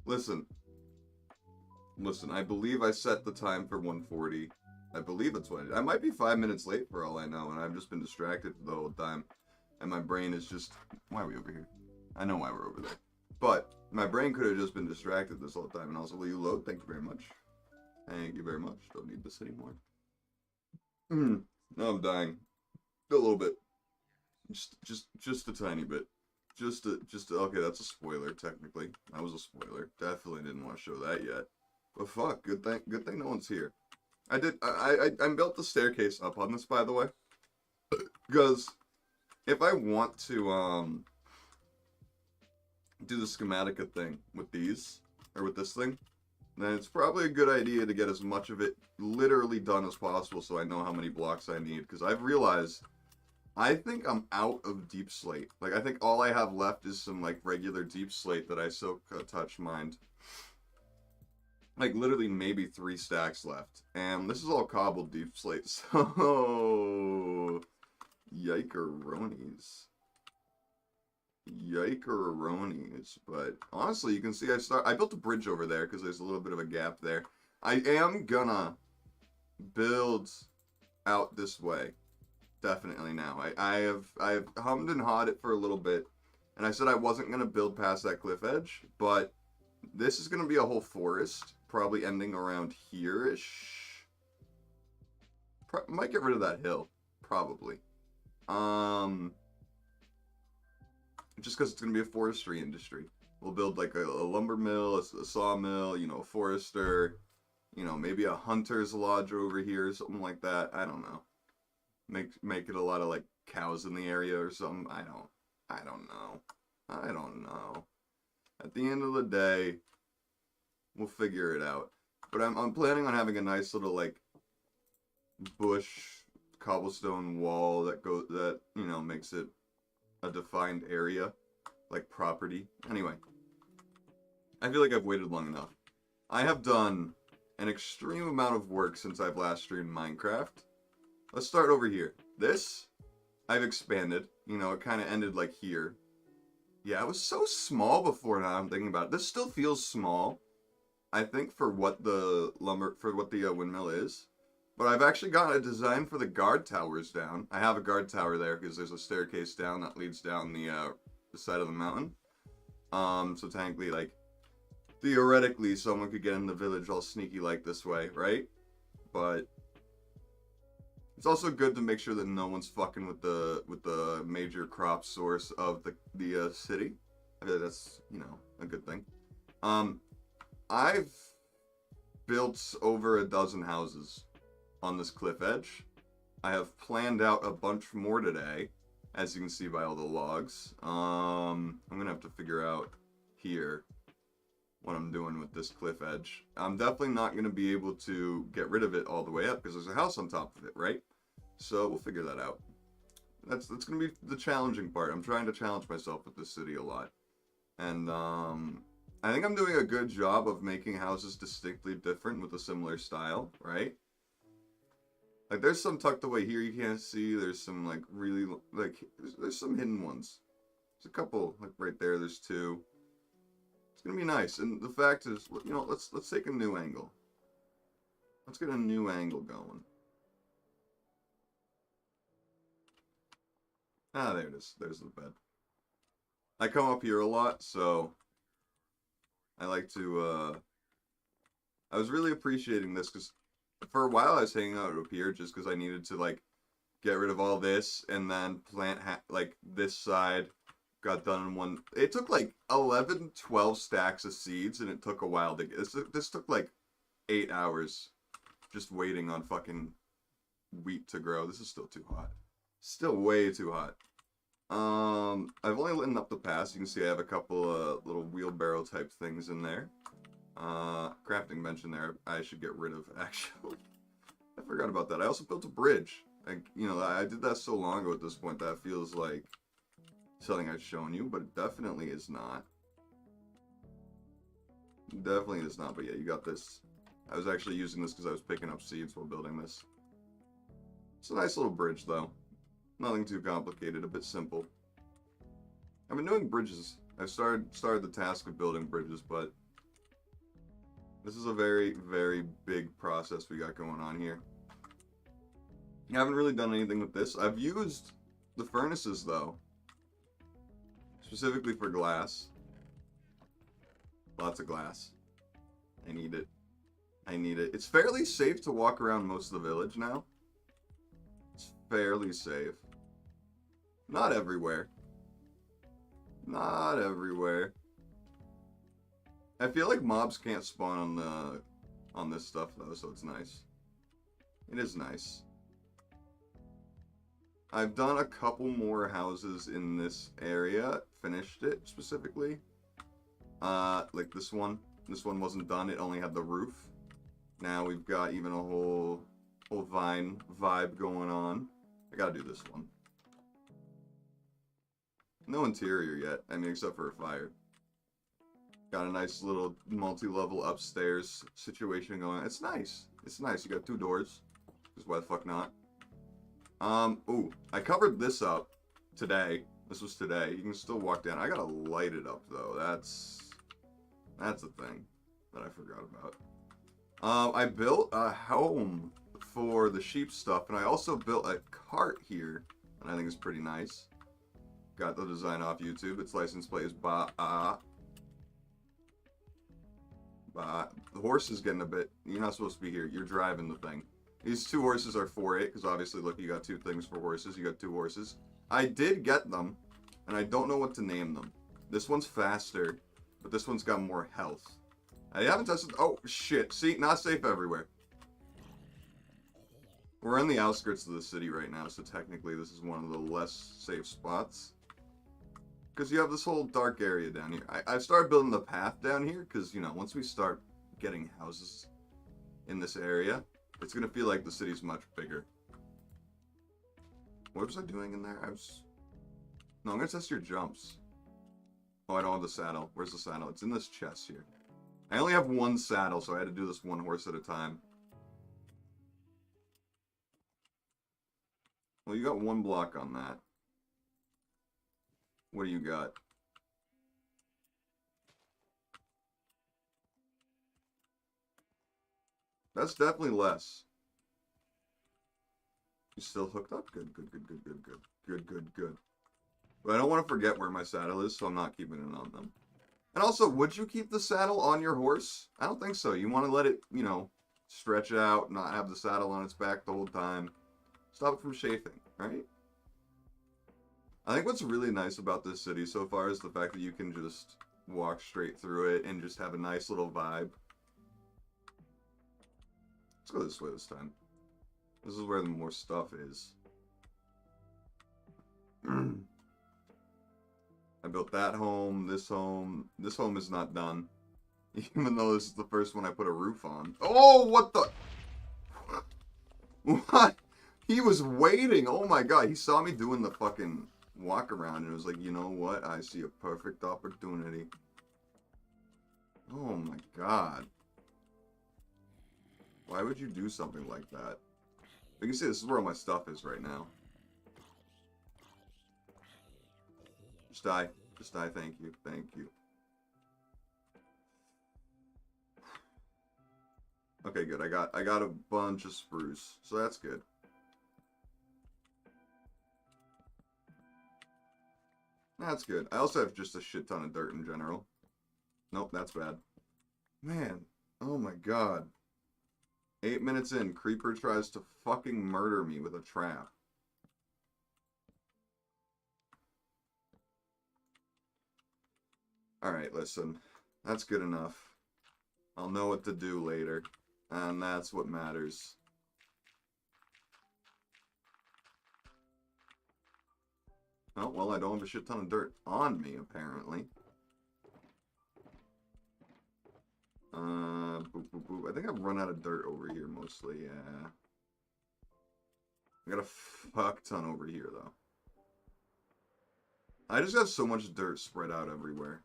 Listen. Listen, I believe I set the time for 140. I believe it's what I might be 5 minutes late for all I know, and I've just been distracted the whole time. And my brain is just... Why are we over here? I know why we're over there. But my brain could have just been distracted this whole time. And also, will you load? Thank you very much. Thank you very much. Don't need this anymore. No, I'm dying. A little bit. Just a tiny bit. Okay, that's a spoiler, technically. That was a spoiler. Definitely didn't want to show that yet. But fuck, good thing no one's here. I built the staircase up on this, by the way. Because if I want to, do the schematica thing with these, or with this thing, then it's probably a good idea to get as much of it literally done as possible so I know how many blocks I need. Because I've realized, I think I'm out of deep slate. Like, I think all I have left is some, like, regular deep slate that I soak touch mined. Like, literally maybe 3 stacks left. And this is all cobbled deep slate, so... Yikeronies. Yikeronies. But, honestly, you can see I built a bridge over there, because there's a little bit of a gap there. I am gonna build out this way. Definitely now. I have hummed and hawed it for a little bit. And I said I wasn't gonna build past that cliff edge, but this is gonna be a whole forest. Probably ending around here-ish. Might get rid of that hill. Probably. Just because it's going to be a forestry industry. We'll build like a lumber mill, a sawmill, you know, a forester, you know, maybe a hunter's lodge over here, something like that. I don't know. Make it a lot of like cows in the area or something. I don't know. At the end of the day, we'll figure it out. But I'm planning on having a nice little like bush cobblestone wall that you know makes it a defined area, like property. Anyway, I feel like I've waited long enough. I have done an extreme amount of work since I've last streamed Minecraft. Let's start over here. This I've expanded. You know, it kind of ended like here. Yeah, it was so small before. Now I'm thinking about it. This still feels small. I think for what the windmill is. But I've actually got a design for the guard towers down. I have a guard tower there because there's a staircase down that leads down the side of the mountain. So technically, like, theoretically, someone could get in the village all sneaky like this way, right? But it's also good to make sure that no one's fucking with the major crop source of the city. I feel like that's, you know, a good thing. I've built over a dozen houses on this cliff edge. I have planned out a bunch more today, as you can see by all the logs. I'm gonna have to figure out here what I'm doing with this cliff edge. I'm definitely not gonna be able to get rid of it all the way up because there's a house on top of it, right? So we'll figure that out. That's gonna be the challenging part. I'm trying to challenge myself with this city a lot. And I think I'm doing a good job of making houses distinctly different with a similar style, right? Like, there's some tucked away here you can't see. There's some, like, really, like, there's some hidden ones. There's a couple, like, right there. There's 2. It's gonna be nice. And the fact is, you know, let's take a new angle. Let's get a new angle going. Ah, there it is. There's the bed. I come up here a lot, so I like to, I was really appreciating this because for a while I was hanging out up here just because I needed to, like, get rid of all this and then plant, like, this side got done in one. It took, like, 11, 12 stacks of seeds, and it took a while to get, this took, like, 8 hours just waiting on fucking wheat to grow. This is still too hot. Still way too hot. I've only lit up the pass. You can see I have a couple little wheelbarrow type things in there. Crafting bench in there I should get rid of, actually. I forgot about that. I also built a bridge. Like, you know, I did that so long ago at this point that feels like something I've shown you, but it definitely is not. Definitely is not, but yeah, you got this. I was actually using this because I was picking up seeds while building this. It's a nice little bridge, though. Nothing too complicated, a bit simple. I've been doing bridges. I've started the task of building bridges, but This is a very, very big process we got going on here. I haven't really done anything with this. I've used the furnaces, though. Specifically for glass. Lots of glass. I need it. I need it. It's fairly safe to walk around most of the village now. It's fairly safe. Not everywhere. Not everywhere. I feel like mobs can't spawn on this stuff though, so it's nice. It is nice. I've done a couple more houses in this area. Finished it specifically. Like this one. This one wasn't done. It only had the roof. Now we've got even a whole vine vibe going on. I gotta do this one. No interior yet. I mean, except for a fire. Got a nice little multi-level upstairs situation going. It's nice. It's nice. You got 2 doors. Because why the fuck not? Ooh. I covered this up today. This was today. You can still walk down. I gotta light it up, though. That's a thing that I forgot about. I built a home for the sheep stuff, and I also built a cart here, and I think it's pretty nice. Got the design off YouTube. Its license plate is The horse is getting a bit... You're not supposed to be here. You're driving the thing. These 2 horses are for it, because obviously, look, you got 2 things for horses. You got 2 horses. I did get them, and I don't know what to name them. This one's faster, but this one's got more health. I haven't tested... Oh, shit. See? Not safe everywhere. We're in the outskirts of the city right now, so technically this is one of the less safe spots. Because you have this whole dark area down here. I've started building the path down here, because, you know, once we start getting houses in this area, it's going to feel like the city's much bigger. What was I doing in there? No, I'm going to test your jumps. Oh, I don't have the saddle. Where's the saddle? It's in this chest here. I only have 1 saddle, so I had to do this 1 horse at a time. Well, you got 1 block on that. What do you got? That's definitely less. You still hooked up? Good, good, good, good, good, good. Good, good, good. But I don't want to forget where my saddle is, so I'm not keeping it on them. And also, would you keep the saddle on your horse? I don't think so. You want to let it, you know, stretch out, not have the saddle on its back the whole time. Stop it from chafing, right? I think what's really nice about this city so far is the fact that you can just walk straight through it and just have a nice little vibe. Let's go this way this time. This is where the more stuff is. I built that home, this home. This home is not done. Even though this is the first one I put a roof on. Oh, what the... What? He was waiting. Oh my god. He saw me doing the fucking walk around and was like, you know what? I see a perfect opportunity. Oh my god. Why would you do something like that? You can see this is where all my stuff is right now. Just die. Just die. Thank you. Thank you. Okay, good. I got a bunch of spruce, so that's good. That's good. I also have just a shit ton of dirt in general. Nope, that's bad. Man, oh my god. 8 minutes in, Creeper tries to fucking murder me with a trap. Alright, listen. That's good enough. I'll know what to do later. And that's what matters. Oh, well, I don't have a shit ton of dirt on me, apparently. Boop, boop, boop. I think I've run out of dirt over here, mostly, yeah. I got a fuck ton over here, though. I just got so much dirt spread out everywhere.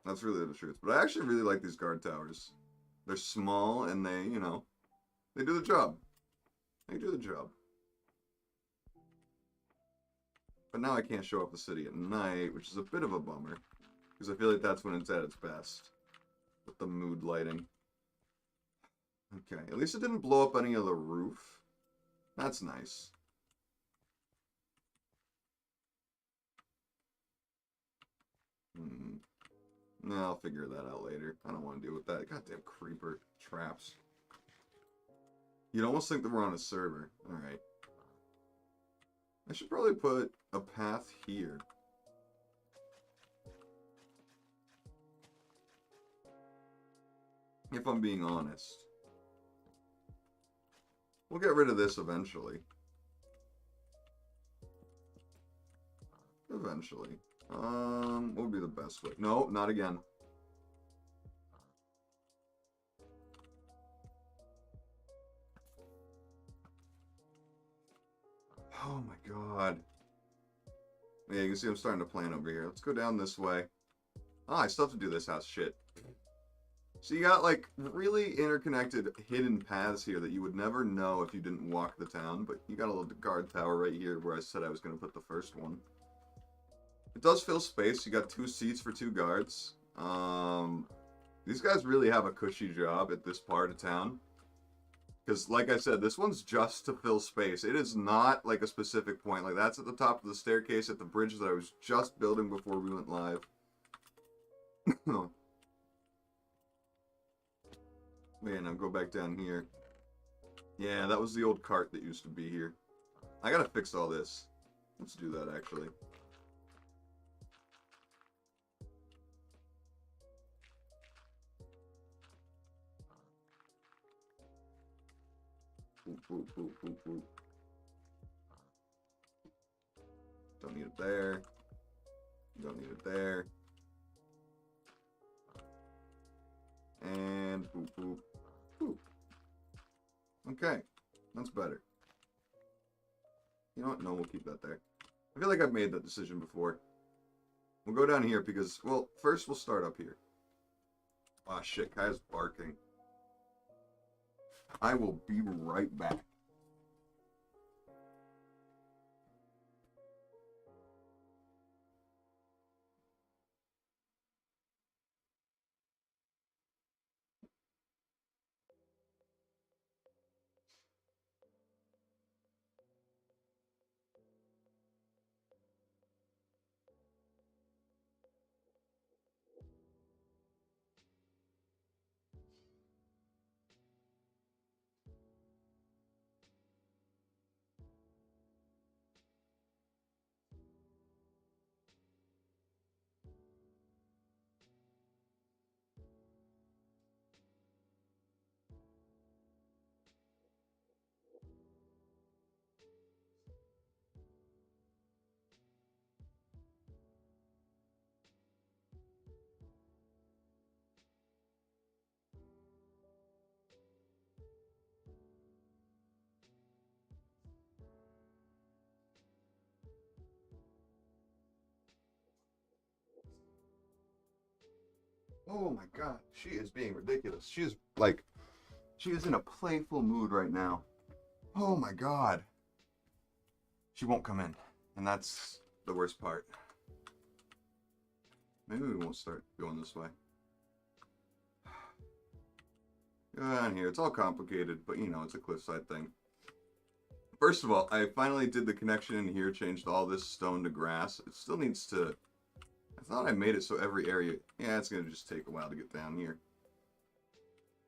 That's really the truth. But I actually really like these guard towers. They're small, and they, you know, they do the job. They do the job. But now I can't show up the city at night, which is a bit of a bummer. Because I feel like that's when it's at its best. With the mood lighting. Okay, at least it didn't blow up any of the roof. That's nice. No, I'll figure that out later. I don't want to deal with that. Goddamn creeper traps. You'd almost think that we're on a server. Alright. I should probably put a path here. If I'm being honest. We'll get rid of this eventually. Eventually. What would be the best way? No, not again. Oh my god. Yeah, you can see I'm starting to plan over here. Let's go down this way. Ah, I still have to do this house. Shit. So you got, like, really interconnected hidden paths here that you would never know if you didn't walk the town. But you got a little guard tower right here where I said I was going to put the first one. It does fill space. You got 2 seats for 2 guards. These guys really have a cushy job at this part of town. Because, like I said, this one's just to fill space. It is not, like, a specific point. Like, that's at the top of the staircase at the bridge that I was just building before we went live. Man, I'll go back down here. Yeah, that was the old cart that used to be here. I gotta fix all this. Let's do that, actually. Boop, boop, boop, boop. Don't need it there. Don't need it there. And boop, boop, boop. Okay, that's better. You know what? No, we'll keep that there. I feel like I've made that decision before. We'll go down here because, well, first we'll start up here. Ah, shit, Kai's barking. I will be right back. Oh my god, she is being ridiculous. She is, like, she is in a playful mood right now. Oh my god. She won't come in, and that's the worst part. Maybe we won't start going this way. Go down here. It's all complicated, but you know, it's a cliffside thing. First of all, I finally did the connection in here, changed all this stone to grass. It still needs to... I thought I made it so every area... Yeah, it's going to just take a while to get down here.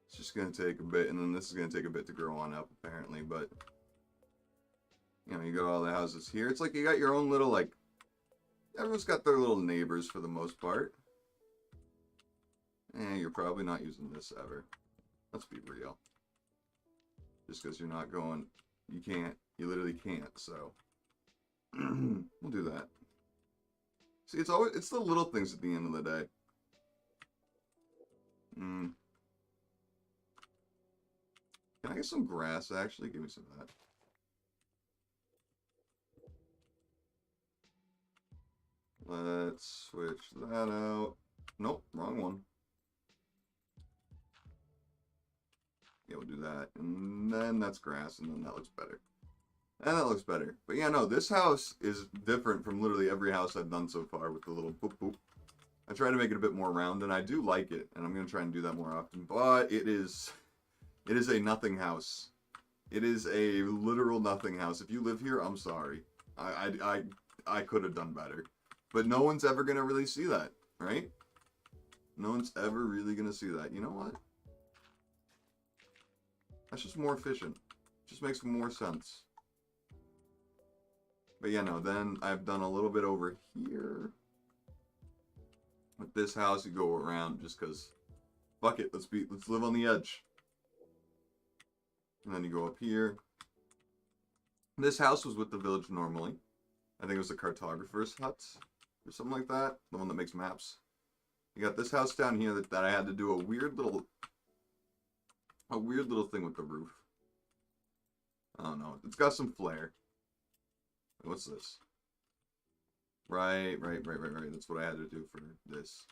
It's just going to take a bit, and then this is going to take a bit to grow on up, apparently, but... You know, you got all the houses here. It's like you got your own little, like... Everyone's got their little neighbors for the most part. You're probably not using this ever. Let's be real. Just because you're not going... You can't. You literally can't, so... we'll do that. See, it's the little things at the end of the day. Can I get some grass, actually? Give me some of that. Let's switch that out. Nope, wrong one. Yeah, we'll do that. And then that's grass, and then that looks better. And that looks better. But yeah, no, this house is different from literally every house I've done so far with the little boop boop. I try to make it a bit more round, and I do like it, and I'm gonna try and do that more often. But it is a nothing house. It is a literal nothing house. If you live here, I'm sorry. I could have done better, but no one's ever gonna really see that, right? No one's ever really gonna see that. You know what? That's just more efficient. Just makes more sense. But yeah, no, then I've done a little bit over here. With this house, you go around just because, fuck it, let's live on the edge. And then you go up here. This house was with the village normally. I think it was the cartographer's hut or something like that. The one that makes maps. You got this house down here that I had to do a weird little thing with the roof. I don't know. It's got some flair. What's this? Right. That's what I had to do for this.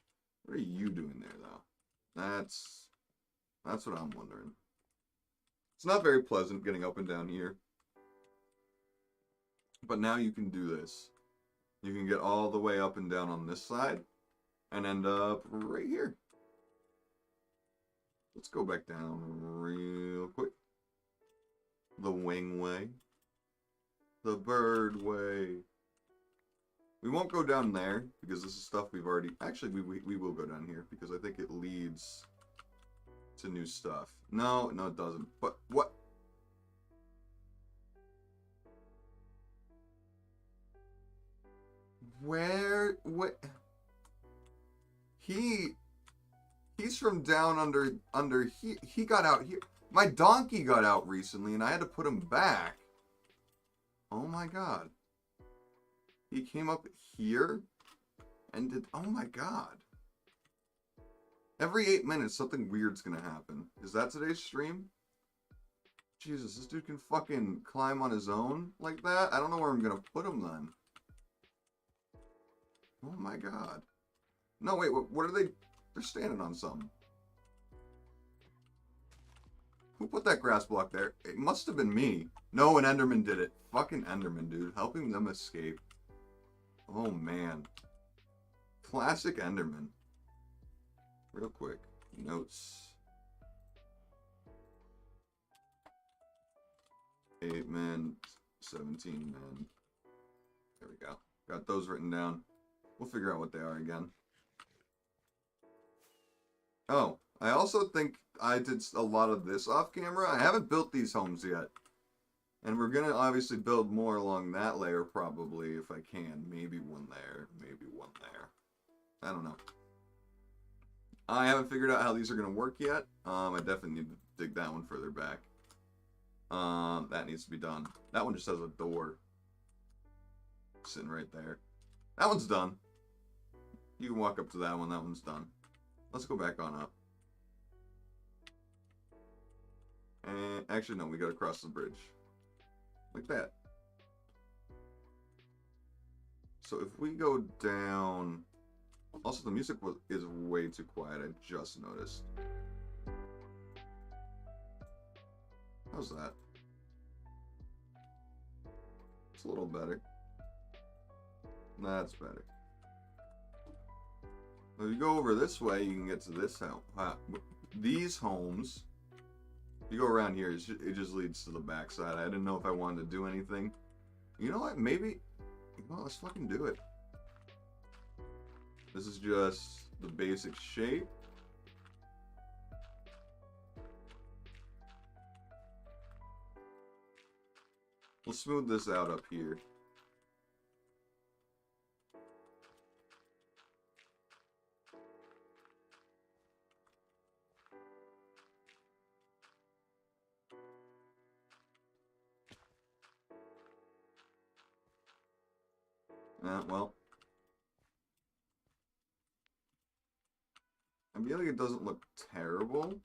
What are you doing there, though? That's what I'm wondering. It's not very pleasant getting up and down here. But now you can do this. You can get all the way up and down on this side and end up right here. Let's go back down real quick. The wing way. The bird way. We won't go down there because this is stuff we've already... Actually, we will go down here because I think it leads to new stuff. No, it doesn't. But what? Where? What? He's from down under. He got out here. My donkey got out recently, and I had to put him back. Oh my god. He came up here and did... Oh my god. Every 8 minutes, something weird's gonna happen. Is that today's stream? Jesus, this dude can fucking climb on his own like that? I don't know where I'm gonna put him then. Oh my god. No, wait, what are they... They're standing on something. Who put that grass block there? It must have been me. No, an Enderman did it. Fucking Enderman, dude. Helping them escape. Oh, man. Classic Enderman. Real quick. Notes. 8 men. 17 men. There we go. Got those written down. We'll figure out what they are again. Oh, I also think I did a lot of this off camera. I haven't built these homes yet. And we're going to obviously build more along that layer probably if I can. Maybe one there. Maybe one there. I don't know. I haven't figured out how these are going to work yet. I definitely need to dig that one further back. That needs to be done. That one just has a door. Sitting right there. That one's done. You can walk up to that one. That one's done. Let's go back on up. And actually, no, we gotta cross the bridge. Like that. So if we go down... Also, the music is way too quiet. I just noticed. How's that? It's a little better. That's better. If you go over this way, you can get to this house. These homes, if you go around here, it just leads to the backside. I didn't know if I wanted to do anything. You know what? Maybe. Well, let's fucking do it. This is just the basic shape. We'll smooth this out up here. Well, I feel like it doesn't look terrible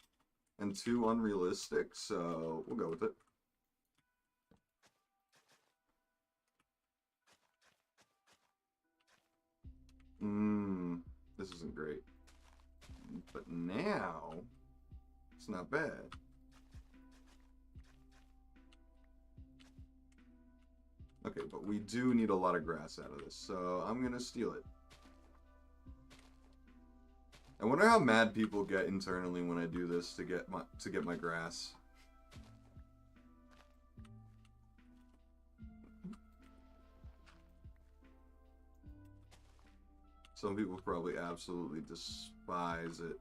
and too unrealistic, so we'll go with it. This isn't great. But now, it's not bad. Okay, but we do need a lot of grass out of this, so I'm gonna steal it. I wonder how mad people get internally when I do this to get my grass. Some people probably absolutely despise it.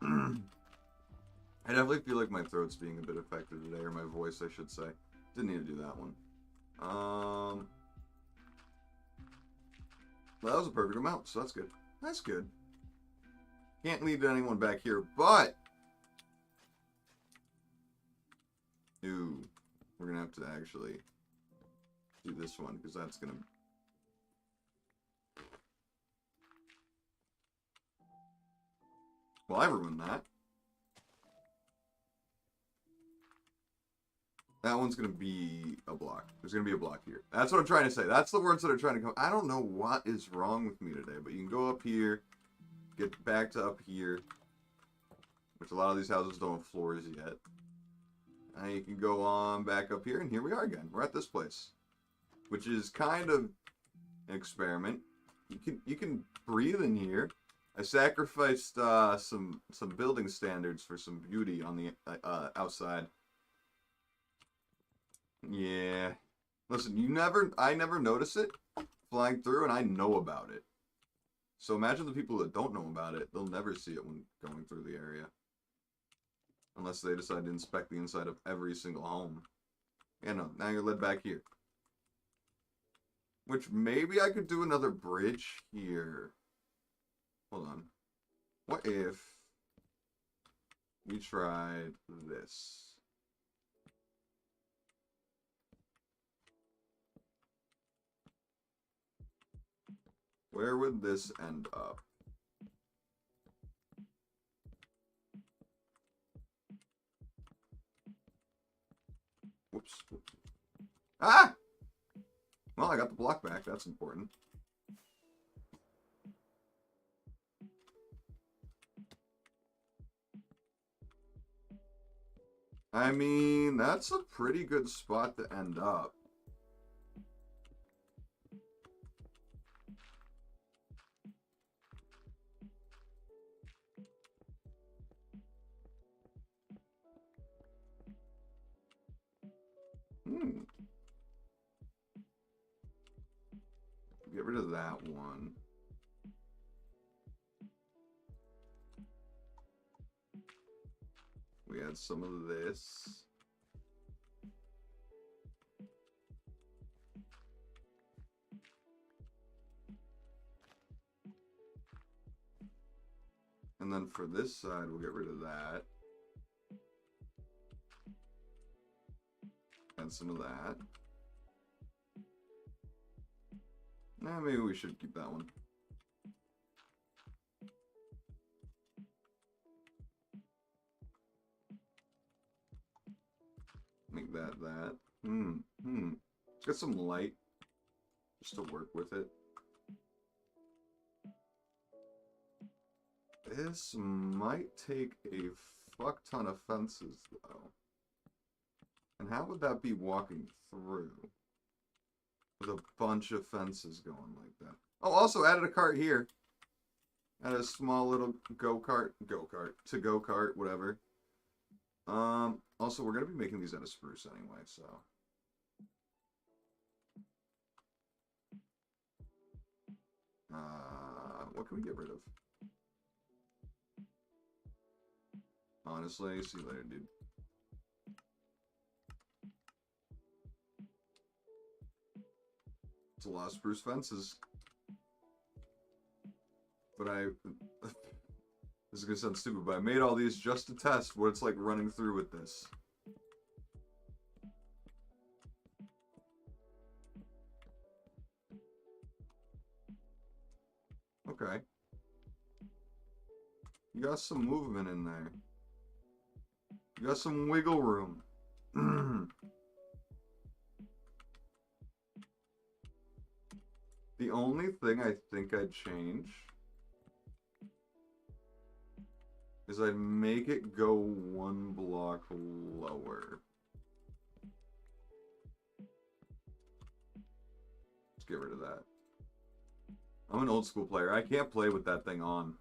I definitely feel like my throat's being a bit affected today, or my voice, I should say. Didn't need to do that one. Well, that was a perfect amount, so that's good. That's good. Can't lead anyone back here, but... Ooh, we're gonna have to actually do this one, because that's gonna... Well, I ruined that. That one's gonna be a block. There's gonna be a block here. That's what I'm trying to say. That's the words that are trying to come. I don't know what is wrong with me today, but you can go up here, get back to up here, which a lot of these houses don't have floors yet. And you can go on back up here, and here we are again. We're at this place, which is kind of an experiment. You can breathe in here. I sacrificed some building standards for some beauty on the outside. Yeah. Listen, I never notice it flying through, and I know about it. So imagine the people that don't know about it, they'll never see it when going through the area. Unless they decide to inspect the inside of every single home. Yeah, no, now you're led back here. Which maybe I could do another bridge here. Hold on. What if we tried this? Where would this end up? Whoops. Ah! Well, I got the block back. That's important. I mean, that's a pretty good spot to end up. Get rid of that one. We add some of this. And then for this side, we'll get rid of that. Add some of that. Nah, maybe we should keep that one. Make that. Let's get some light just to work with it. This might take a fuck ton of fences, though. And how would that be walking through? With a bunch of fences going like that. Oh, also added a cart here. Added a small little go-kart, whatever. Also, we're going to be making these out of spruce anyway, so. What can we get rid of? Honestly, see you later, dude. It's a lot of spruce fences. But this is gonna sound stupid, but I made all these just to test what it's like running through with this. Okay. You got some movement in there. You got some wiggle room. The only thing I think I'd change is I'd make it go one block lower. Let's get rid of that. I'm an old school player. I can't play with that thing on.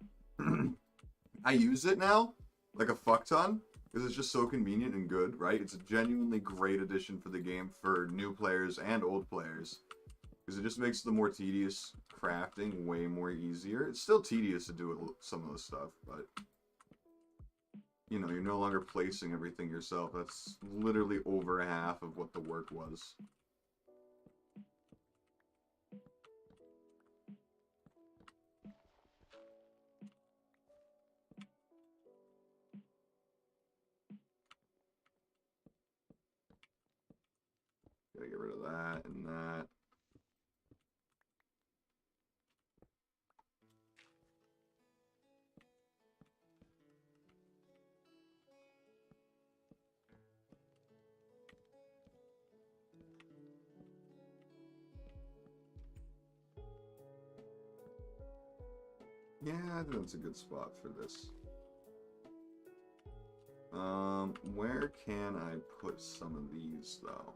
I use it now, like a fuck ton, because it's just so convenient and good, right? It's a genuinely great addition for the game for new players and old players. Because it just makes the more tedious crafting way more easier. It's still tedious to do some of the stuff, but... You know, you're no longer placing everything yourself. That's literally over half of what the work was. Gotta get rid of that and that. Yeah, I think that's a good spot for this. Where can I put some of these, though?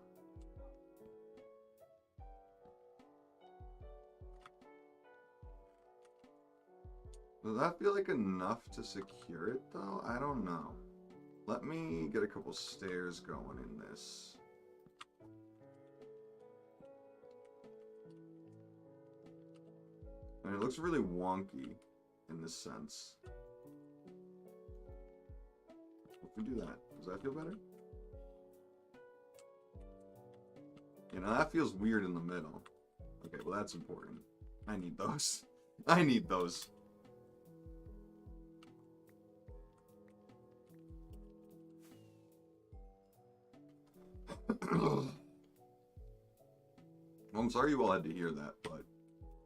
Does that feel like enough to secure it, though? I don't know. Let me get a couple stairs going in this. And it looks really wonky in this sense. If we do that, does that feel better? You know, that feels weird in the middle. Okay, well that's important. I need those. I need those. Well, I'm sorry you all had to hear that, but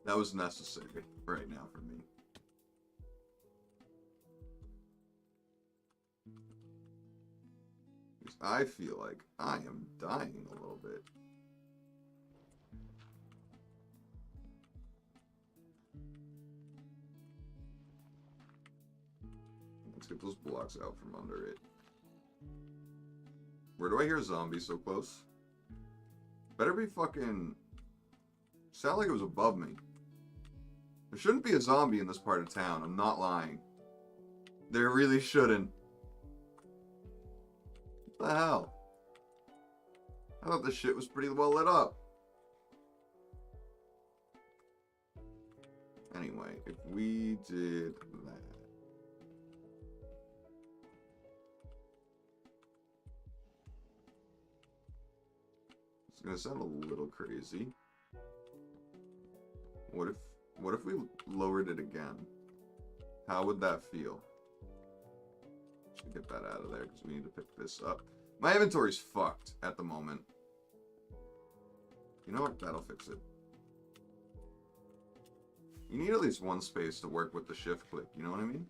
that was necessary right now for me. I feel like I am dying a little bit. Let's get those blocks out from under it. Where do I hear zombies so close? Better be fucking... Sound like it was above me. There shouldn't be a zombie in this part of town. I'm not lying. There really shouldn't. What the hell? I thought this shit was pretty well lit up. Anyway, if we did that. It's gonna sound a little crazy. What if we lowered it again? How would that feel? Should get that out of there because we need to pick this up. My inventory's fucked at the moment. You know what? That'll fix it. You need at least one space to work with the shift click, you know what I mean?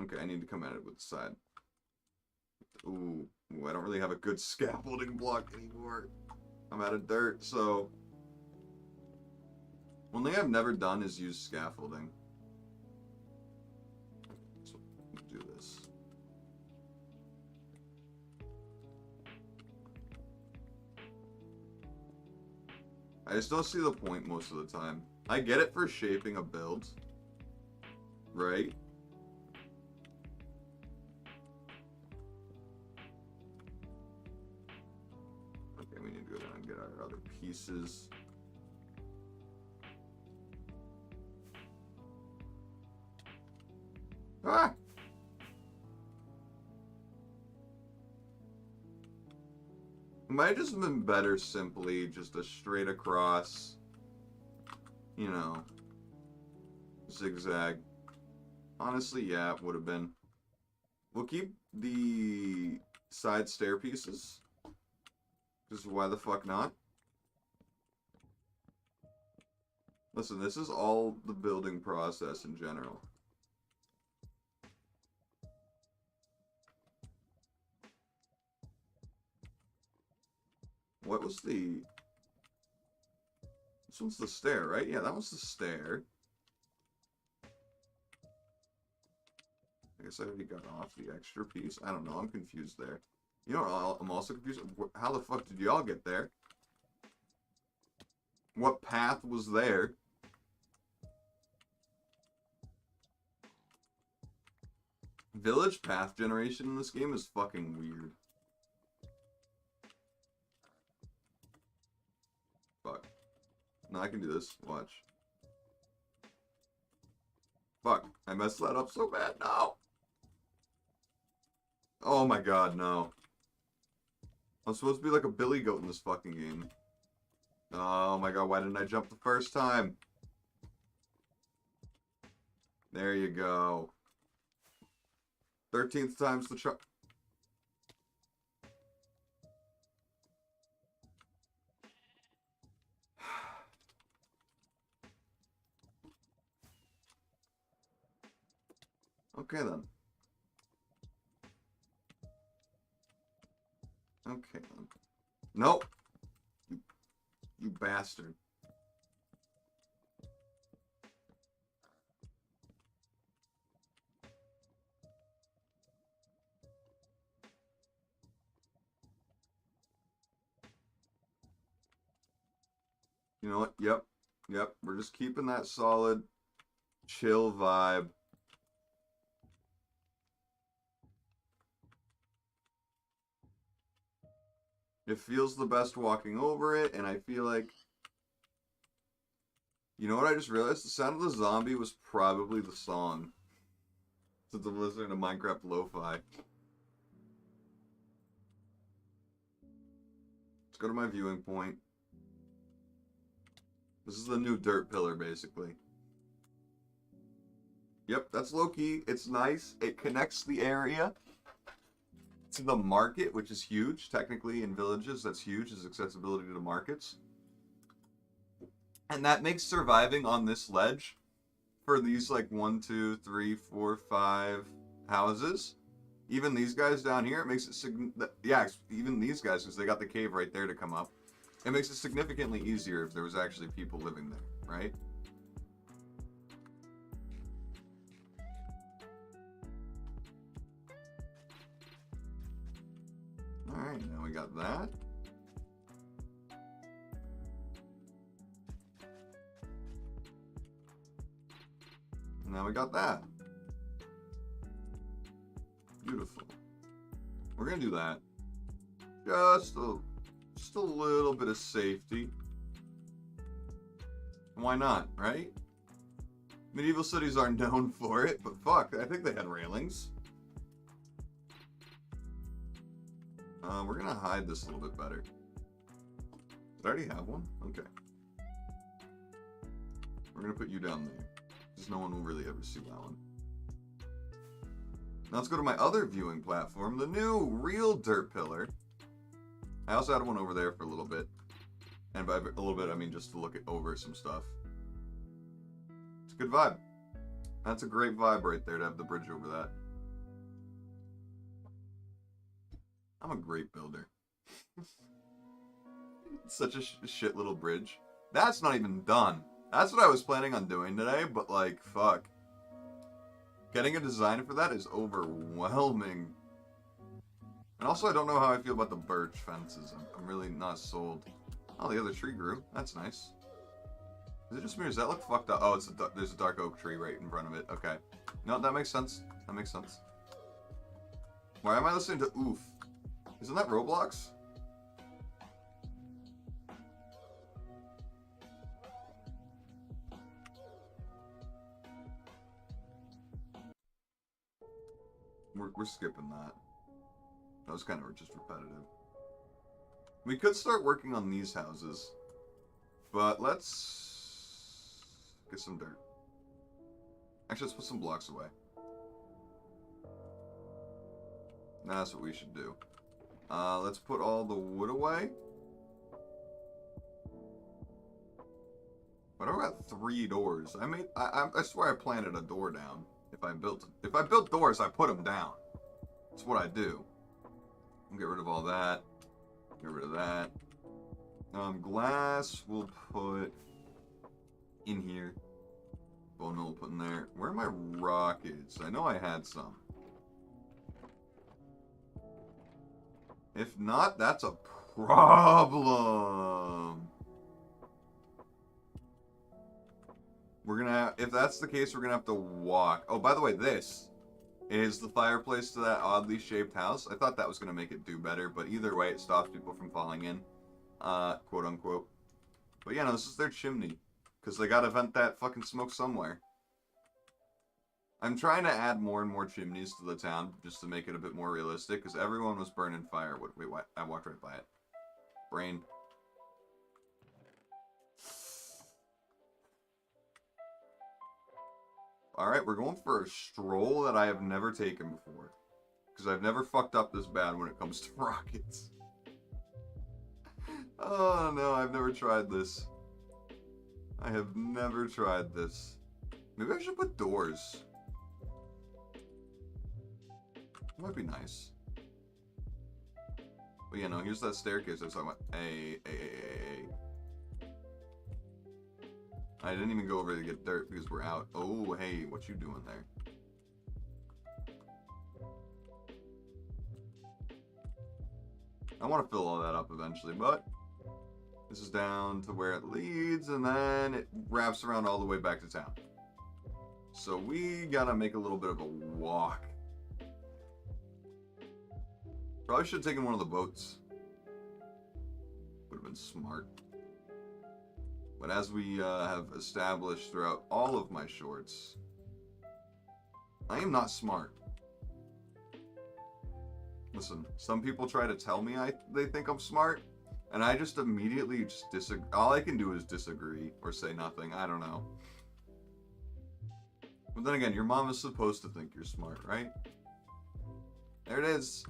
Okay, I need to come at it with the side. Ooh, I don't really have a good scaffolding block anymore. I'm out of dirt, so... One thing I've never done is use scaffolding. So, do this. I just don't see the point most of the time. I get it for shaping a build, right? Okay, we need to go down and get our other pieces. Ah! It might just have been better simply just a straight across, you know, zigzag. Honestly, yeah, it would have been. We'll keep the side stair pieces. Because why the fuck not? Listen, this is all the building process in general. What was the... This one's the stair, right? Yeah, that one's the stair. I guess I already got off the extra piece. I don't know. I'm confused there. You know what? I'm also confused. How the fuck did y'all get there? What path was there? Village path generation in this game is fucking weird. Fuck. No, I can do this. Watch. Fuck. I messed that up so bad. No! Oh my god, no. I'm supposed to be like a billy goat in this fucking game. Oh my god, why didn't I jump the first time? There you go. 13th time's the charm. Okay then. Okay then. Nope. You bastard. You know what? Yep. Yep. We're just keeping that solid, chill vibe. It feels the best walking over it, and I feel like... You know what I just realized? The sound of the zombie was probably the song. Since I'm listening to Minecraft Lo-Fi. Let's go to my viewing point. This is the new dirt pillar, basically. Yep, that's low-key. It's nice. It connects the area to the market, which is huge. Technically, in villages, that's huge, is accessibility to markets. And that makes surviving on this ledge for these, like, 1, 2, 3, 4, 5 houses. Even these guys down here, it makes it... Yeah, even these guys, because they got the cave right there to come up. It makes it significantly easier if there was actually people living there, right? Alright, now we got that. Now we got that. Beautiful. We're gonna do that. Just a little bit of safety. Why not, right? Medieval cities are known for it, but fuck, I think they had railings. We're gonna hide this a little bit better. Did I already have one? Okay. We're gonna put you down there, because no one will really ever see that one. Now let's go to my other viewing platform, the new real dirt pillar. I also had one over there for a little bit. And by a little bit, I mean just to look over some stuff. It's a good vibe. That's a great vibe right there to have the bridge over that. I'm a great builder. Such a shit little bridge. That's not even done. That's what I was planning on doing today, but like, fuck. Getting a design for that is overwhelming. And also, I don't know how I feel about the birch fences. I'm really not sold. Oh, the other tree grew. That's nice. Is it just me or does that look fucked up? Oh, there's a dark oak tree right in front of it. Okay. No, that makes sense. That makes sense. Why am I listening to Oof? Isn't that Roblox? We're skipping that. That was kind of just repetitive. We could start working on these houses. But let's get some dirt. Actually, let's put some blocks away. That's what we should do. Let's put all the wood away. But I've got 3 doors. I swear I planted a door down. If I built doors, I put them down. That's what I do. I'll get rid of all that. Get rid of that. Glass we'll put in here. Bone meal we'll put in there. Where are my rockets? I know I had some. If not, that's a problem. We're gonna have, if that's the case, we're gonna have to walk. Oh, by the way, this is the fireplace to that oddly shaped house. I thought that was gonna make it do better, but either way, it stops people from falling in, quote unquote. But yeah, no, this is their chimney, because they gotta vent that fucking smoke somewhere. I'm trying to add more and more chimneys to the town, just to make it a bit more realistic, because everyone was burning firewood. Wait, what? I walked right by it. Brain. Alright, we're going for a stroll that I have never taken before. Because I've never fucked up this bad when it comes to rockets. Oh no, I've never tried this. I have never tried this. Maybe I should put doors. Might be nice. But yeah, no, here's that staircase I was talking about. Hey. I didn't even go over to get dirt because we're out. Oh, hey, what you doing there? I want to fill all that up eventually, but this is down to where it leads, and then it wraps around all the way back to town. So we gotta make a little bit of a walk. Probably should have taken one of the boats. Would have been smart. But as we have established throughout all of my shorts, I am not smart. Listen, some people try to tell me they think I'm smart, and I just immediately just disagree. All I can do is disagree or say nothing. I don't know. But then again, your mom is supposed to think you're smart, right? There it is.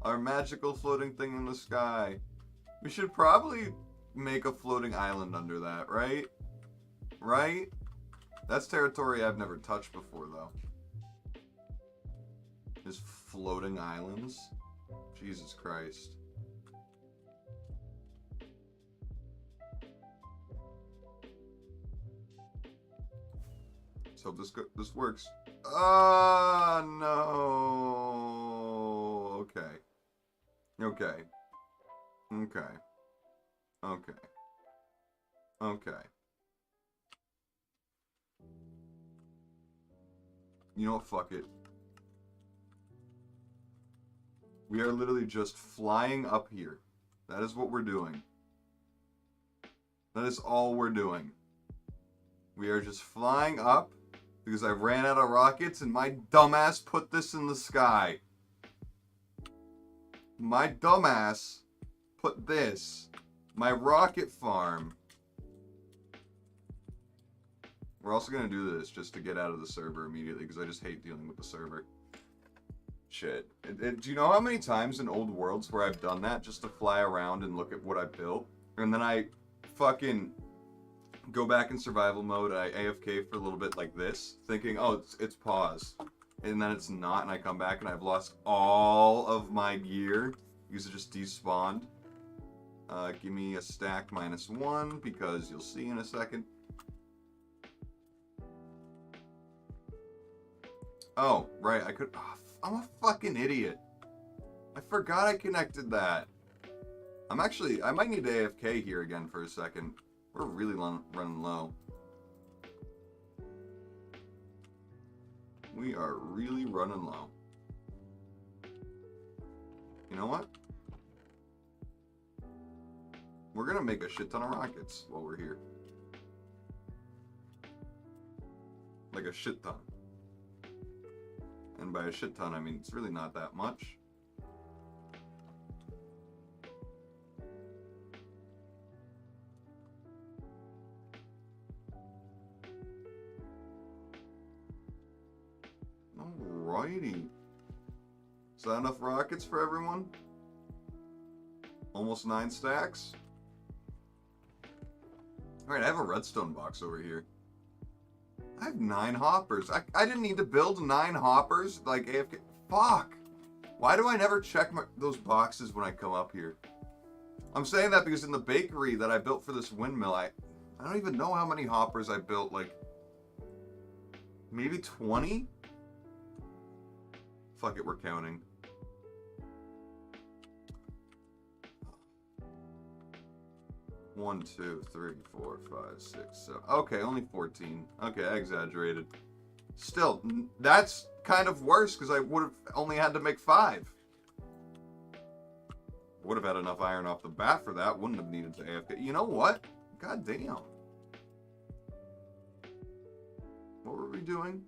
Our magical floating thing in the sky. We should probably make a floating island under that, right? Right? That's territory I've never touched before, though. Is floating islands? Jesus Christ. Let's hope this works. Ah, no. Okay. Okay. Okay. Okay. Okay. You know what? Fuck it. We are literally just flying up here. That is what we're doing. That is all we're doing. We are just flying up because I ran out of rockets and my dumbass put this in the sky. My dumbass put this. My rocket farm. We're also going to do this just to get out of the server immediately because I just hate dealing with the server. Shit. Do you know how many times in old worlds where I've done that just to fly around and look at what I built? And then I fucking go back in survival mode, I AFK for a little bit like this, thinking, oh, it's paused. And then it's not, and I come back and I've lost all of my gear because it just despawned. Give me a stack -1 because you'll see in a second. Oh, right, I could... Oh, I'm a fucking idiot. I forgot I connected that. I might need to AFK here again for a second. We're really running low. We are really running low. You know what? We're gonna make a shit ton of rockets while we're here. Like a shit ton. And by a shit ton, I mean it's really not that much. Alrighty. Is that enough rockets for everyone? Almost 9 stacks. Alright, I have a redstone box over here. I have 9 hoppers. I didn't need to build 9 hoppers like AFK. Fuck! Why do I never check those boxes when I come up here? I'm saying that because in the bakery that I built for this windmill, I don't even know how many hoppers I built. Like, maybe 20? Fuck it, we're counting. 1, 2, 3, 4, 5, 6, 7. Okay, only 14. Okay, I exaggerated. Still, that's kind of worse because I would have only had to make 5. Would have had enough iron off the bat for that. Wouldn't have needed to AFK. You know what? God damn. What were we doing?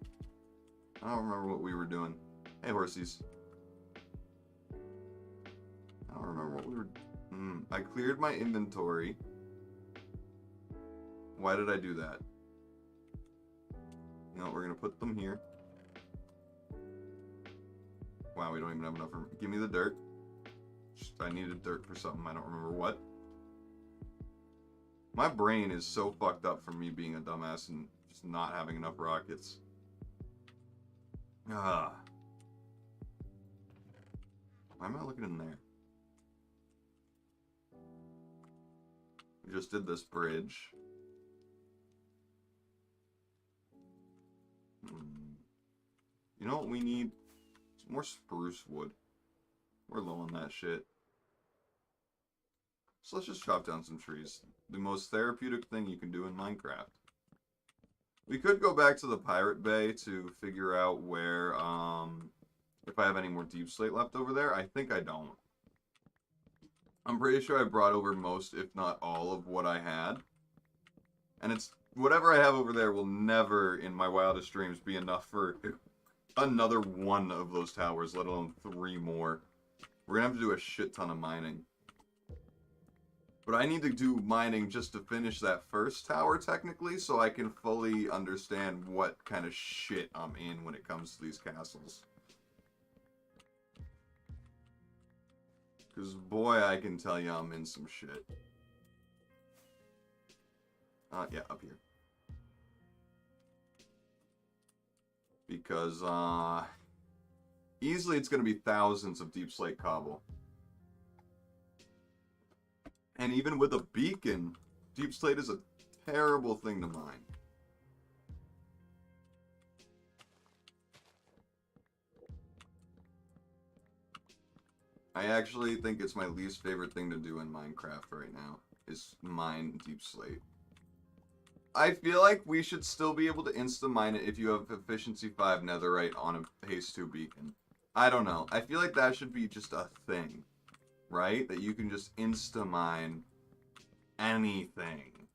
I don't remember what we were doing. Hey, horsies. I don't remember what we were... I cleared my inventory. Why did I do that? You know what, we're going to put them here. Wow, we don't even have enough room. Give me the dirt. I needed dirt for something. I don't remember what. My brain is so fucked up from me being a dumbass and just not having enough rockets. Why am I looking in there? We just did this bridge. You know what we need? Some more spruce wood. We're low on that shit. So let's just chop down some trees. The most therapeutic thing you can do in Minecraft. We could go back to the Pirate Bay to figure out where, if I have any more deep slate left over there. I think I don't. I'm pretty sure I brought over most, if not all, of what I had. And it's, whatever I have over there will never, in my wildest dreams, be enough for another one of those towers, let alone 3 more. We're gonna have to do a shit ton of mining. But I need to do mining just to finish that first tower, technically, so I can fully understand what kind of shit I'm in when it comes to these castles. Because, boy, I can tell you I'm in some shit. Yeah, up here. Because, easily it's going to be thousands of deep slate cobble. And even with a beacon, deep slate is a terrible thing to mine. I actually think it's my least favorite thing to do in Minecraft right now, is mine deep slate. I feel like we should still be able to insta-mine it if you have efficiency 5 netherite on a haste 2 beacon. I don't know. I feel like that should be just a thing, right? That you can just insta-mine anything.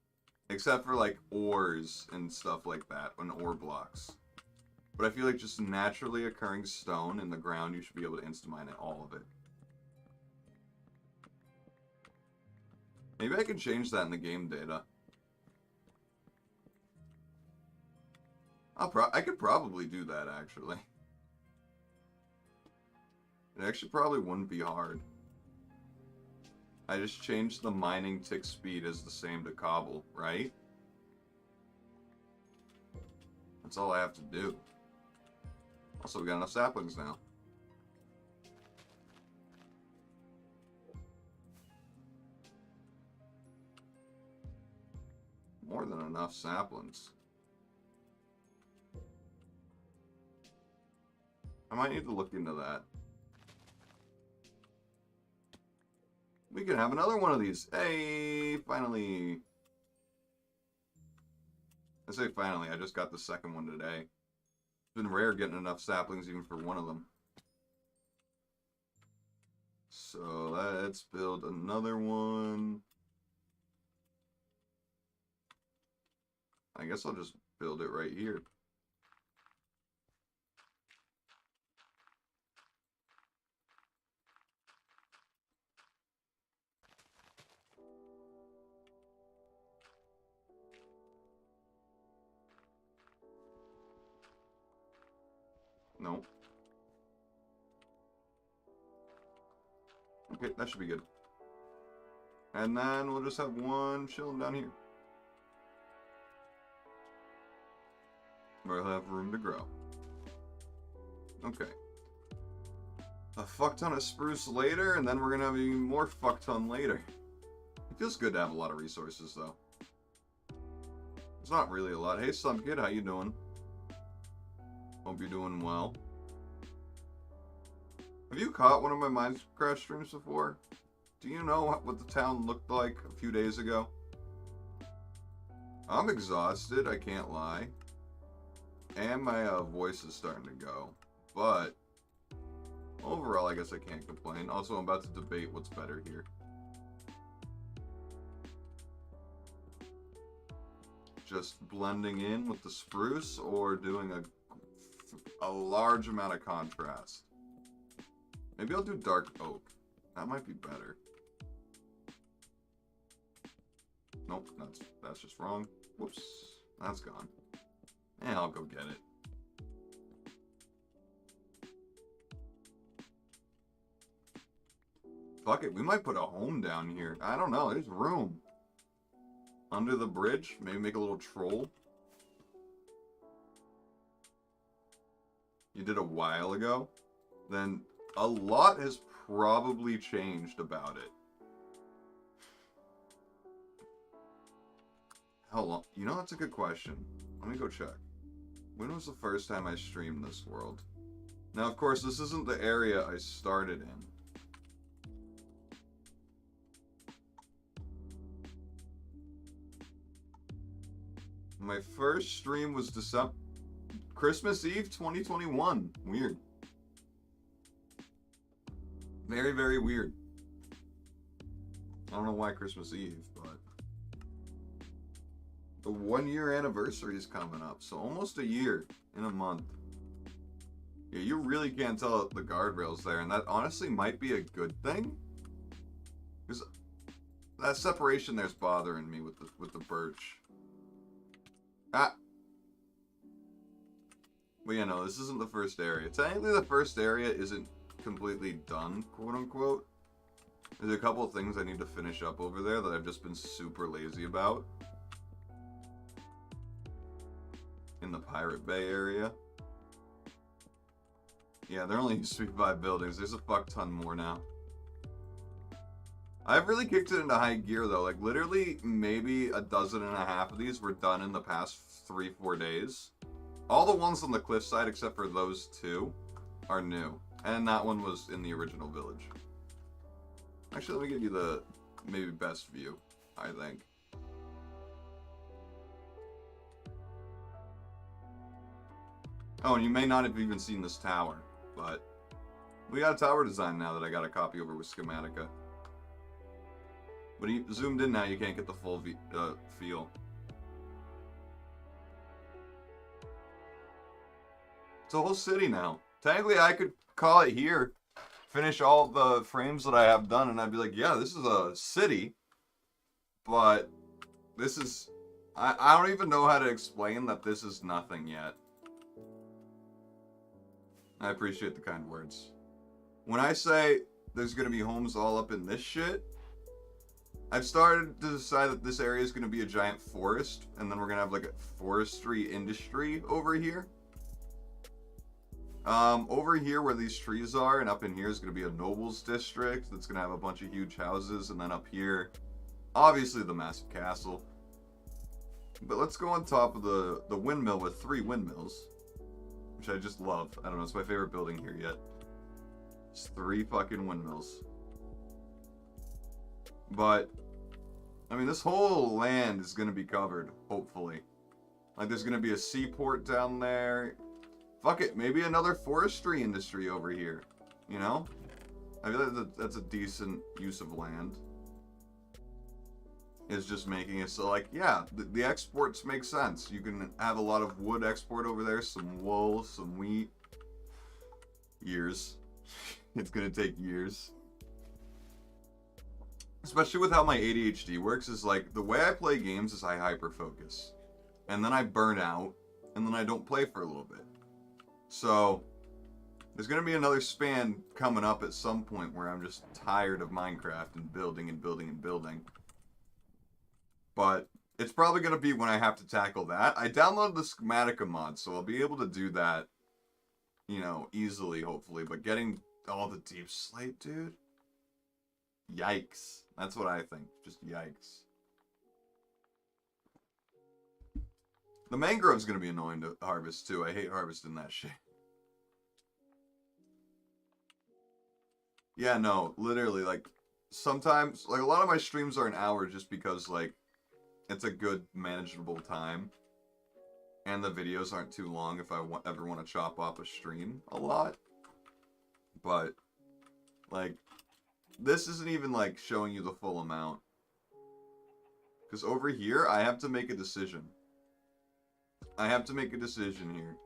Except for, like, ores and stuff like that, and ore blocks. But I feel like just naturally occurring stone in the ground, you should be able to insta-mine it, all of it. Maybe I can change that in the game data. I could probably do that, actually. It actually probably wouldn't be hard. I just changed the mining tick speed as the same to cobble, right? That's all I have to do. Also, we got enough saplings now. More than enough saplings. I might need to look into that. We can have another one of these. Hey, finally. I say finally, I just got the second one today. It's been rare getting enough saplings even for one of them. So let's build another one. I guess I'll just build it right here. No. Okay, that should be good. And then we'll just have one chilling down here. Where I'll have room to grow. Okay. A fuck ton of spruce later, and then we're gonna have even more fuck ton later. It feels good to have a lot of resources, though. It's not really a lot. Hey, Slum Kid, how you doing? Hope you're doing well. Have you caught one of my Minecraft streams before? Do you know what the town looked like a few days ago? I'm exhausted, I can't lie. And my voice is starting to go. But overall, I guess I can't complain. Also, I'm about to debate what's better here. Just blending in with the spruce or doing a large amount of contrast. Maybe I'll do dark oak. That might be better. Nope, that's just wrong. Whoops, that's gone. And I'll go get it. Fuck it, we might put a home down here. I don't know, there's room. Under the bridge, maybe make a little troll. You did a while ago? Then a lot has probably changed about it. How long? You know, that's a good question. Let me go check. When was the first time I streamed this world? Now, of course, this isn't the area I started in. My first stream was Christmas Eve 2021. Weird. Very, very weird. I don't know why Christmas Eve, but the 1-year anniversary is coming up, so almost a year in a month. Yeah, you really can't tell the guardrails there, and that honestly might be a good thing, because that separation there's bothering me with the birch. Ah. But yeah, no, this isn't the first area. Technically, the first area isn't completely done, quote unquote. There's a couple of things I need to finish up over there that I've just been super lazy about. In the Pirate Bay area. Yeah, there only used to be 5 buildings. There's a fuck ton more now. I've really kicked it into high gear though. Like literally maybe 12 of these were done in the past 3-4 days. All the ones on the cliffside except for those 2 are new. And that one was in the original village. Actually, let me give you the maybe best view, I think. Oh, and you may not have even seen this tower, but we got a tower design now that I got a copy over with Schematica. But zoomed in now, you can't get the full feel. It's a whole city now. Technically, I could call it here, finish all the frames that I have done, and I'd be like, yeah, this is a city. But this is... I don't even know how to explain that this is nothing yet. I appreciate the kind words. When I say there's going to be homes all up in this shit, I've started to decide that this area is going to be a giant forest, and then we're going to have like a forestry industry over here. Over here where these trees are, and up in here is going to be a nobles district that's going to have a bunch of huge houses, and then up here, obviously the massive castle. But let's go on top of the windmill with 3 windmills, which I just love. I don't know, it's my favorite building here yet. It's 3 fucking windmills. But, I mean, this whole land is going to be covered, hopefully. Like, there's going to be a seaport down there. Fuck it, maybe another forestry industry over here. You know? I feel like that's a decent use of land. Is just making it so, like, yeah, the exports make sense. You can have a lot of wood export over there, some wool, some wheat. Years. It's going to take years. Especially with how my ADHD works, is like, the way I play games is I hyper-focus. And then I burn out, and then I don't play for a little bit. So, there's going to be another span coming up at some point where I'm just tired of Minecraft and building and building and building. But, it's probably going to be when I have to tackle that. I downloaded the Schematica mod, so I'll be able to do that, you know, easily, hopefully. But getting all the deep slate, dude? Yikes. That's what I think. Just yikes. The mangrove's gonna be annoying to harvest too. I hate harvesting that shit. Yeah, no, literally, like, sometimes, like, a lot of my streams are an hour just because, like, it's a good manageable time. And the videos aren't too long if I ever want to chop off a stream a lot. But, like, this isn't even, like, showing you the full amount. Because over here, I have to make a decision. I have to make a decision here.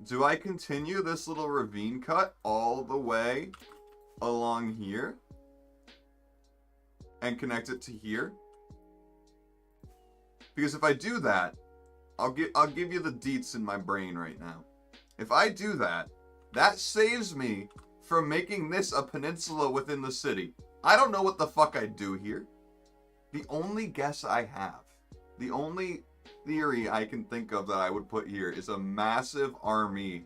Do I continue this little ravine cut all the way along here? And connect it to here? Because if I do that, I'll give you the deets in my brain right now. If I do that, that saves me from making this a peninsula within the city. I don't know what the fuck I'd do here. The only guess I have, the only theory I can think of that I would put here is a massive army,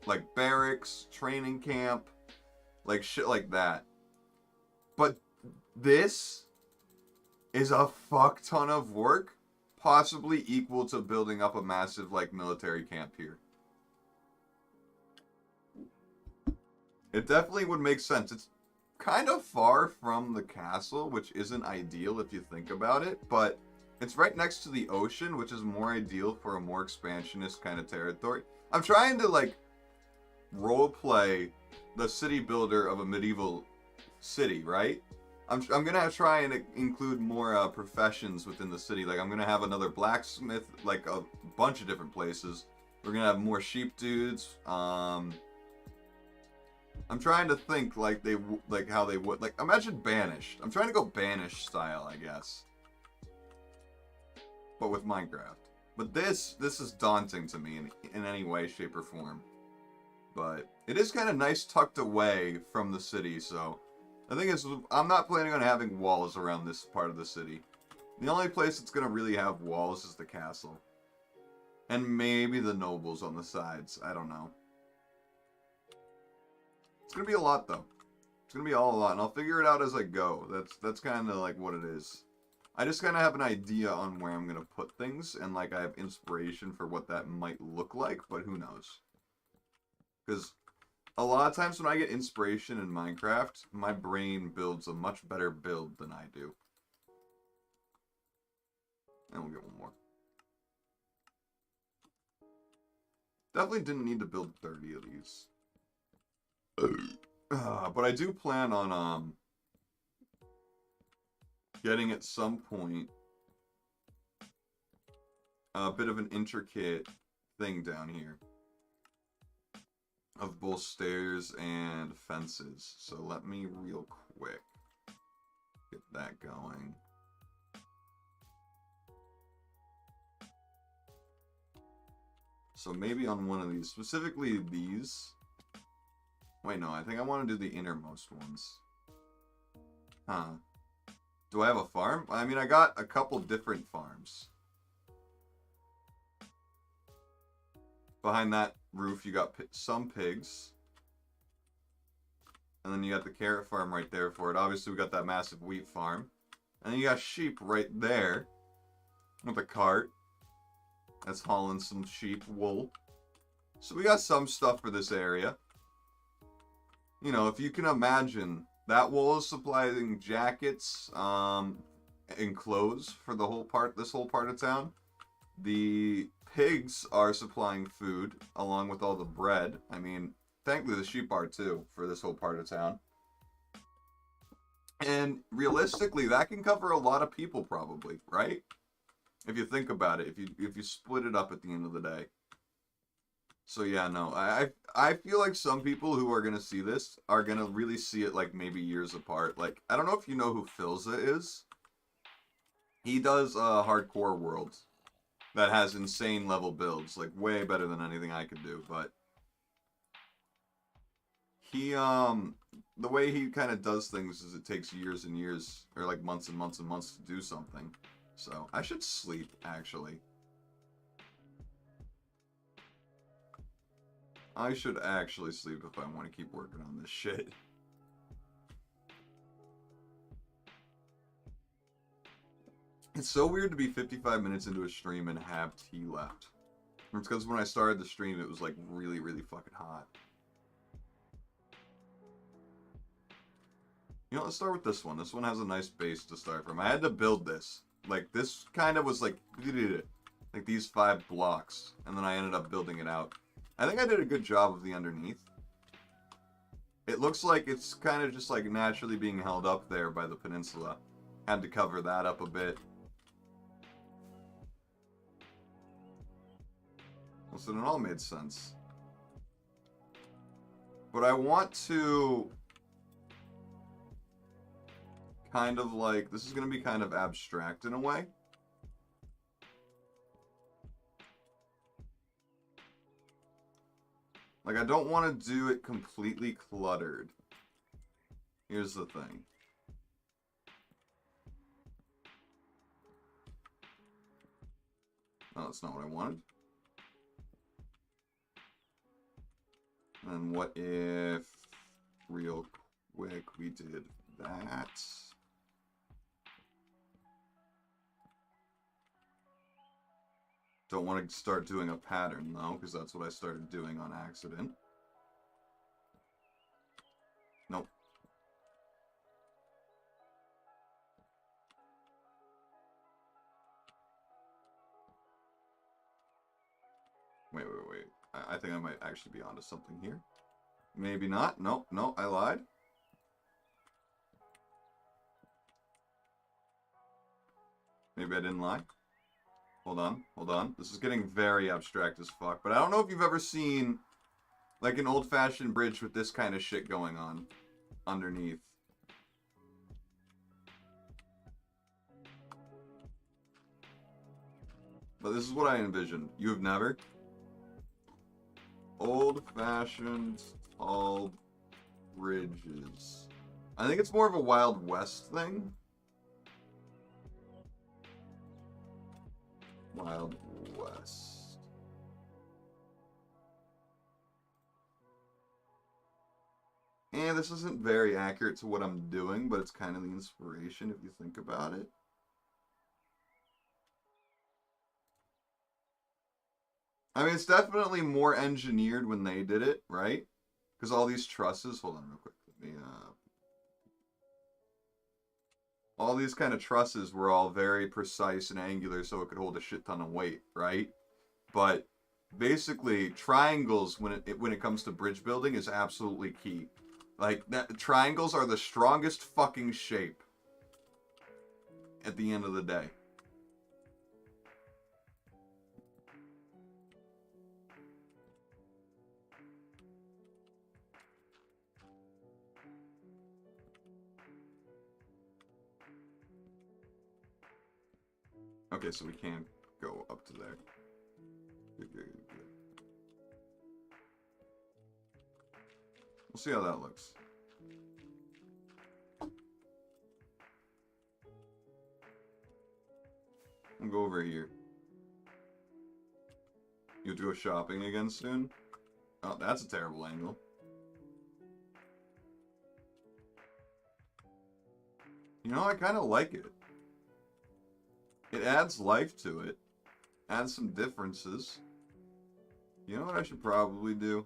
like barracks, training camp, like shit like that. But this is a fuck ton of work, possibly equal to building up a massive, like, military camp here. It definitely would make sense. It's kind of far from the castle, which isn't ideal if you think about it, but it's right next to the ocean, which is more ideal for a more expansionist kind of territory. I'm trying to, like, roleplay the city builder of a medieval city, right? I'm gonna try and include more professions within the city. Like, I'm gonna have another blacksmith, like a bunch of different places. We're gonna have more sheep dudes. I'm trying to think like how they would, like, imagine Banished. I'm trying to go Banished style, I guess, but with Minecraft. But this is daunting to me in any way, shape, or form. But it is kind of nice tucked away from the city, so. The thing is, I'm not planning on having walls around this part of the city. The only place that's going to really have walls is the castle. And maybe the nobles on the sides. I don't know. It's going to be a lot, though. It's going to be all a lot, and I'll figure it out as I go. That's kind of like what it is. I just kind of have an idea on where I'm going to put things, and like I have inspiration for what that might look like, but who knows. Because a lot of times when I get inspiration in Minecraft, my brain builds a much better build than I do. And we'll get one more. Definitely didn't need to build 30 of these. But I do plan on getting at some point a bit of an intricate thing down here of both stairs and fences. So let me real quick get that going. So maybe on one of these, specifically these. Wait, no, I think I want to do the innermost ones. Huh. Do I have a farm? I mean, I got a couple different farms. Behind that roof, you got some pigs. And then you got the carrot farm right there for it. Obviously, we got that massive wheat farm. And then you got sheep right there. With a cart. That's hauling some sheep wool. So we got some stuff for this area. You know, if you can imagine, that wool is supplying jackets and clothes for the whole part, this whole part of town. The pigs are supplying food along with all the bread. I mean, thankfully the sheep are too for this whole part of town. And realistically, that can cover a lot of people probably, right? If you think about it, if you split it up at the end of the day. So yeah, no, I feel like some people who are gonna see this are gonna really see it like maybe years apart. Like, I don't know if you know who Filza is. He does hardcore worlds that has insane level builds, like way better than anything I could do. But he the way he kind of does things is it takes years and years, or like months and months and months to do something. So I should sleep actually. I should actually sleep if I want to keep working on this shit. It's so weird to be 55 minutes into a stream and have tea left. It's because when I started the stream, it was like really, really fucking hot. You know, let's start with this one. This one has a nice base to start from. I had to build this. like this kind of was like these 5 blocks, and then I ended up building it out. I think I did a good job of the underneath. It looks like it's kind of just like naturally being held up there by the peninsula. Had to cover that up a bit. Well, so it all made sense. But I want to kind of like, this is going to be kind of abstract in a way. Like, I don't want to do it completely cluttered. Here's the thing. No, that's not what I wanted. And what if, real quick, we did that? Don't want to start doing a pattern, though, because that's what I started doing on accident. Nope. Wait. I think I might actually be onto something here. Maybe not. Nope, no, I lied. Maybe I didn't lie. Hold on. This is getting very abstract as fuck. But I don't know if you've ever seen, like, an old-fashioned bridge with this kind of shit going on underneath. But this is what I envisioned. You have never? Old-fashioned tall bridges. I think it's more of a Wild West thing. Wild West. And this isn't very accurate to what I'm doing, but it's kind of the inspiration if you think about it. I mean, it's definitely more engineered when they did it, right? Because all these trusses, hold on real quick. Let me, all these kind of trusses were all very precise and angular so it could hold a shit ton of weight, right? But basically, triangles when it comes to bridge building is absolutely key. Like, triangles are the strongest fucking shape at the end of the day. Okay, so we can't go up to there. Good. We'll see how that looks. We'll go over here. You have to go shopping again soon? Oh, that's a terrible angle. You know, I kind of like it. It adds life to it. Adds some differences. You know what I should probably do?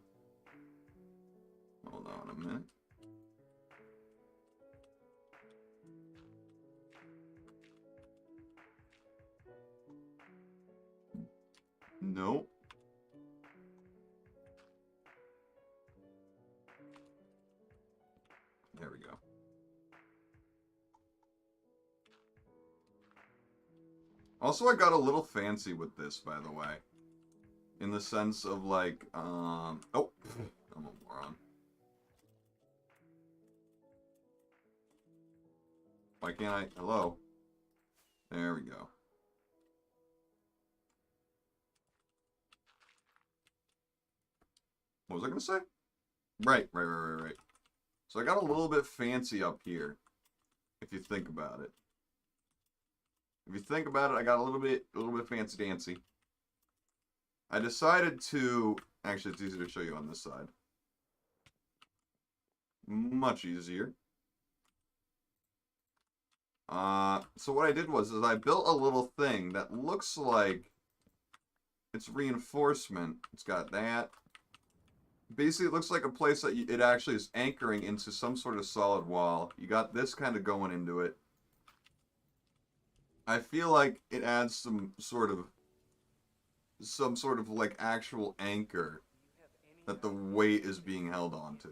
Hold on a minute. Nope. There we go. Also, I got a little fancy with this, by the way. In the sense of, like, oh, I'm a moron. Why can't I? Hello? There we go. What was I gonna say? Right. So I got a little bit fancy up here, if you think about it. If you think about it, I got a little bit fancy dancy. I decided to, actually it's easier to show you on this side. Much easier. So what I did was I built a little thing that looks like it's reinforcement. It's got that. Basically, it looks like a place that it actually is anchoring into some sort of solid wall. You got this kind of going into it. I feel like it adds some sort of like actual anchor that the weight is being held onto.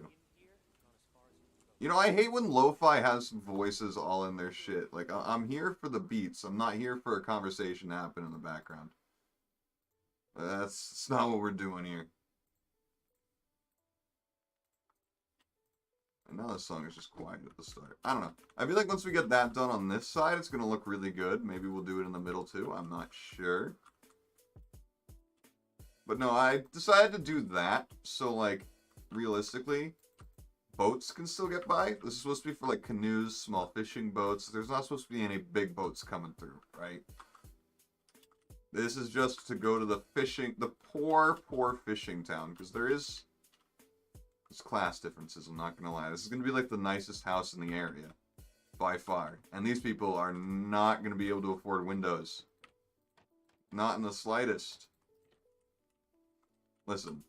You know, I hate when lo-fi has voices all in their shit. Like, I'm here for the beats. I'm not here for a conversation to happen in the background. That's not what we're doing here. And now this song is just quiet at the start. I don't know. I feel like once we get that done on this side, it's going to look really good. Maybe we'll do it in the middle too. I'm not sure. But no, I decided to do that. So, like, realistically, boats can still get by. This is supposed to be for, like, canoes, small fishing boats. There's not supposed to be any big boats coming through, right? This is just to go to the poor, poor fishing town. Because there's class differences, I'm not going to lie. This is going to be, like, the nicest house in the area. By far. And these people are not going to be able to afford windows. Not in the slightest. Listen.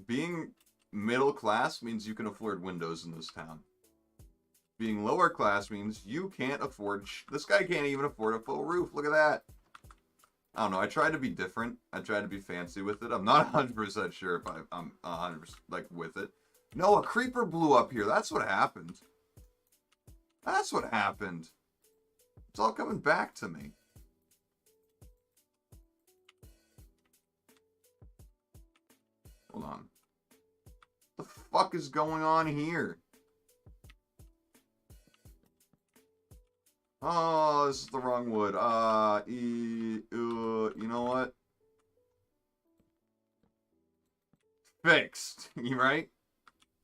Being middle class means you can afford windows in this town. Being lower class means you can't afford... This guy can't even afford a full roof. Look at that. I don't know. I tried to be different. I tried to be fancy with it. I'm not 100% sure if I'm 100% like with it. No, a creeper blew up here. That's what happened. That's what happened. It's all coming back to me. Hold on. What the fuck is going on here? Oh, this is the wrong wood. You know what? Fixed. You right?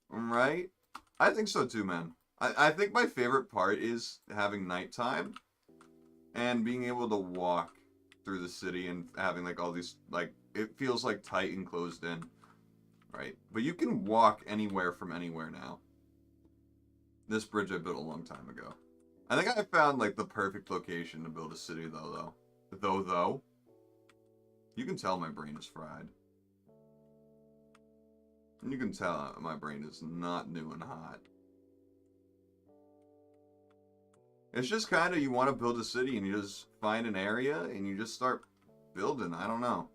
Right? I think so too, man. I think my favorite part is having nighttime and being able to walk through the city and having like all these, like, it feels like tight and closed in. Right? But you can walk anywhere from anywhere now. This bridge I built a long time ago. I think I found, like, the perfect location to build a city, though. Though. You can tell my brain is fried. And you can tell my brain is not new and hot. It's just kind of, you want to build a city, and you just find an area, and you just start building. I don't know.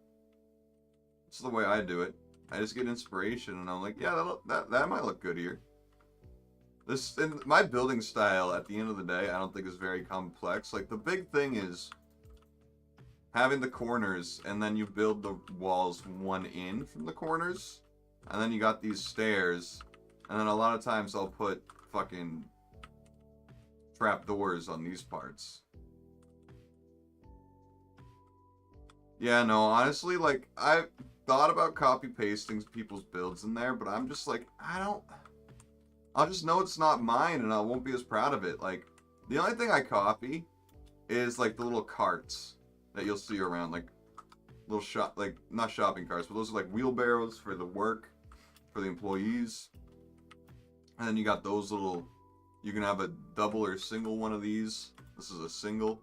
It's the way I do it. I just get inspiration, and I'm like, yeah, that might look good here. My building style, at the end of the day, I don't think is very complex. Like, the big thing is having the corners, and then you build the walls one in from the corners, and then you got these stairs, and then a lot of times I'll put fucking trapdoors on these parts. Yeah, no, honestly, like, I've thought about copy-pasting people's builds in there, but I'm just like, I'll just know it's not mine, and I won't be as proud of it. Like, the only thing I copy is, like, the little carts that you'll see around, like, little like, not shopping carts, but those are, like, wheelbarrows for the work, for the employees. And then you got those little, you can have a double or single one of these. This is a single.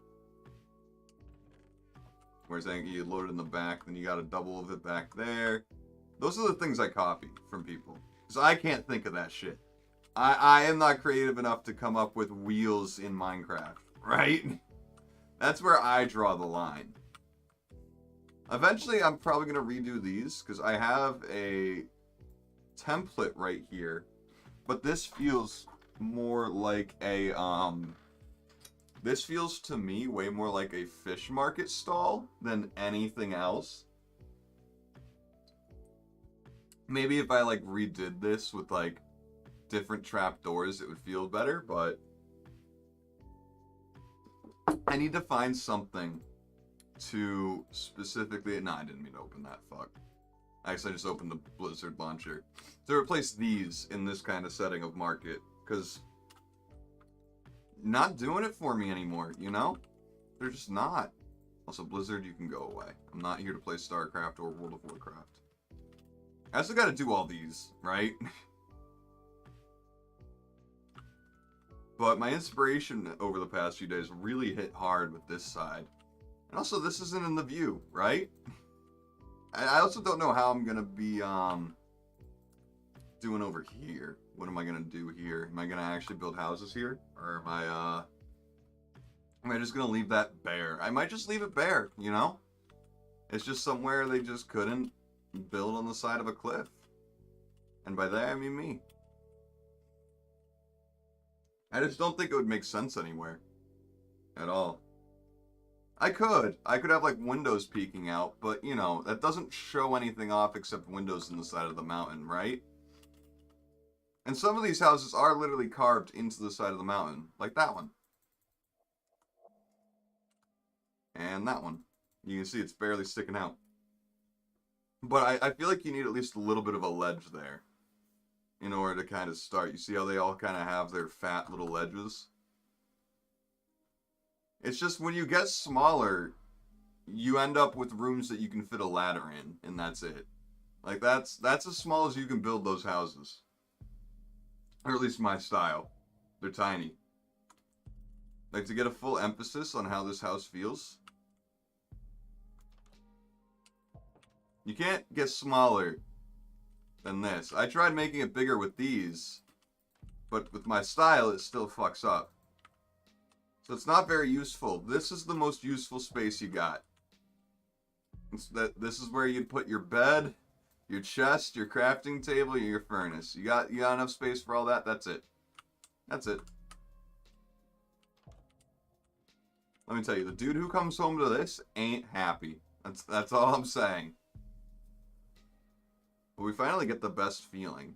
Whereas then you load it in the back, then you got a double of it back there. Those are the things I copy from people. Because I can't think of that shit. I am not creative enough to come up with wheels in Minecraft, right? That's where I draw the line. Eventually, I'm probably going to redo these, because I have a template right here. But this feels more like a, this feels to me way more like a fish market stall than anything else. Maybe if I, like, redid this with, like, different trapdoors, it would feel better, but I need to find something to specifically... Nah, I didn't mean to open that, fuck. Actually, I just opened the Blizzard launcher. To replace these in this kind of setting of market, because not doing it for me anymore, you know? They're just not. Also, Blizzard, you can go away. I'm not here to play StarCraft or World of Warcraft. I still gotta do all these, right? But my inspiration over the past few days really hit hard with this side. And also, this isn't in the view, right? I also don't know how I'm gonna be doing over here. What am I gonna do here? Am I gonna actually build houses here? Or am I Am I just gonna leave that bare? I might just leave it bare, you know? It's just somewhere they just couldn't build on the side of a cliff. And by that, I mean me. I just don't think it would make sense anywhere. At all. I could have like windows peeking out, but you know, that doesn't show anything off except windows in the side of the mountain, right? And some of these houses are literally carved into the side of the mountain, like that one. And that one. You can see it's barely sticking out. But I feel like you need at least a little bit of a ledge there in order to kind of start. You see how they all kind of have their fat little ledges? It's just when you get smaller, you end up with rooms that you can fit a ladder in, and that's it. Like, that's as small as you can build those houses. Or at least my style. They're tiny. Like, to get a full emphasis on how this house feels, you can't get smaller than this. I tried making it bigger with these, but with my style, it still fucks up. So it's not very useful. This is the most useful space you got. This is where you'd put your bed, your chest, your crafting table, your furnace. You got enough space for all that? That's it. That's it. Let me tell you, the dude who comes home to this ain't happy. That's all I'm saying. But we finally get the best feeling,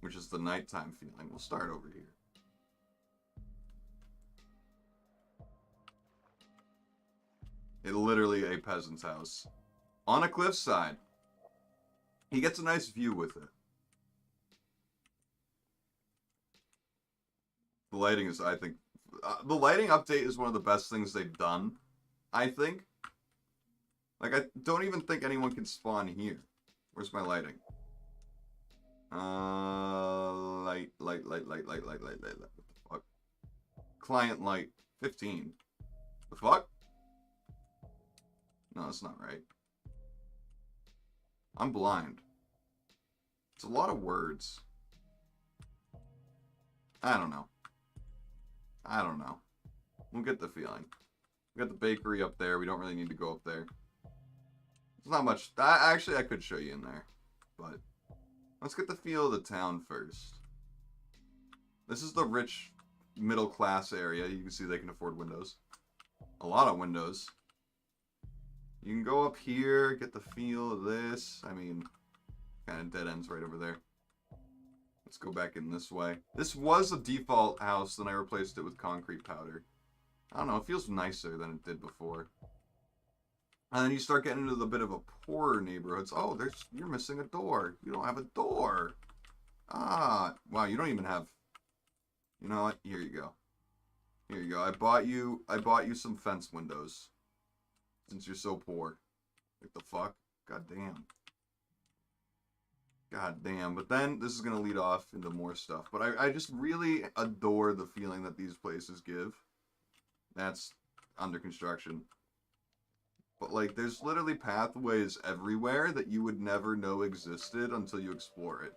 which is the nighttime feeling. We'll start over here. It's literally a peasant's house. On a cliffside. He gets a nice view with it. The lighting is, I think... the lighting update is one of the best things they've done, I think. Like, I don't even think anyone can spawn here. Where's my lighting? Light. What the fuck? Client light. 15. The fuck? No, that's not right. I'm blind. It's a lot of words. I don't know. We'll get the feeling. We got the bakery up there. We don't really need to go up there. It's not much. Actually, I could show you in there. But let's get the feel of the town first. This is the rich middle class area. You can see they can afford windows. A lot of windows. You can go up here, get the feel of this. I mean, kind of dead ends right over there. Let's go back in this way. This was a default house, then I replaced it with concrete powder. I don't know, it feels nicer than it did before. And then you start getting into the bit of a poorer neighborhoods. Oh, you're missing a door. You don't have a door. Ah, wow, you don't even have... You know what? Here you go. Here you go. I bought you some fence windows. Since you're so poor. Like the fuck? God damn. God damn. But then this is going to lead off into more stuff. But I just really adore the feeling that these places give. That's under construction. But like, there's literally pathways everywhere that you would never know existed until you explore it.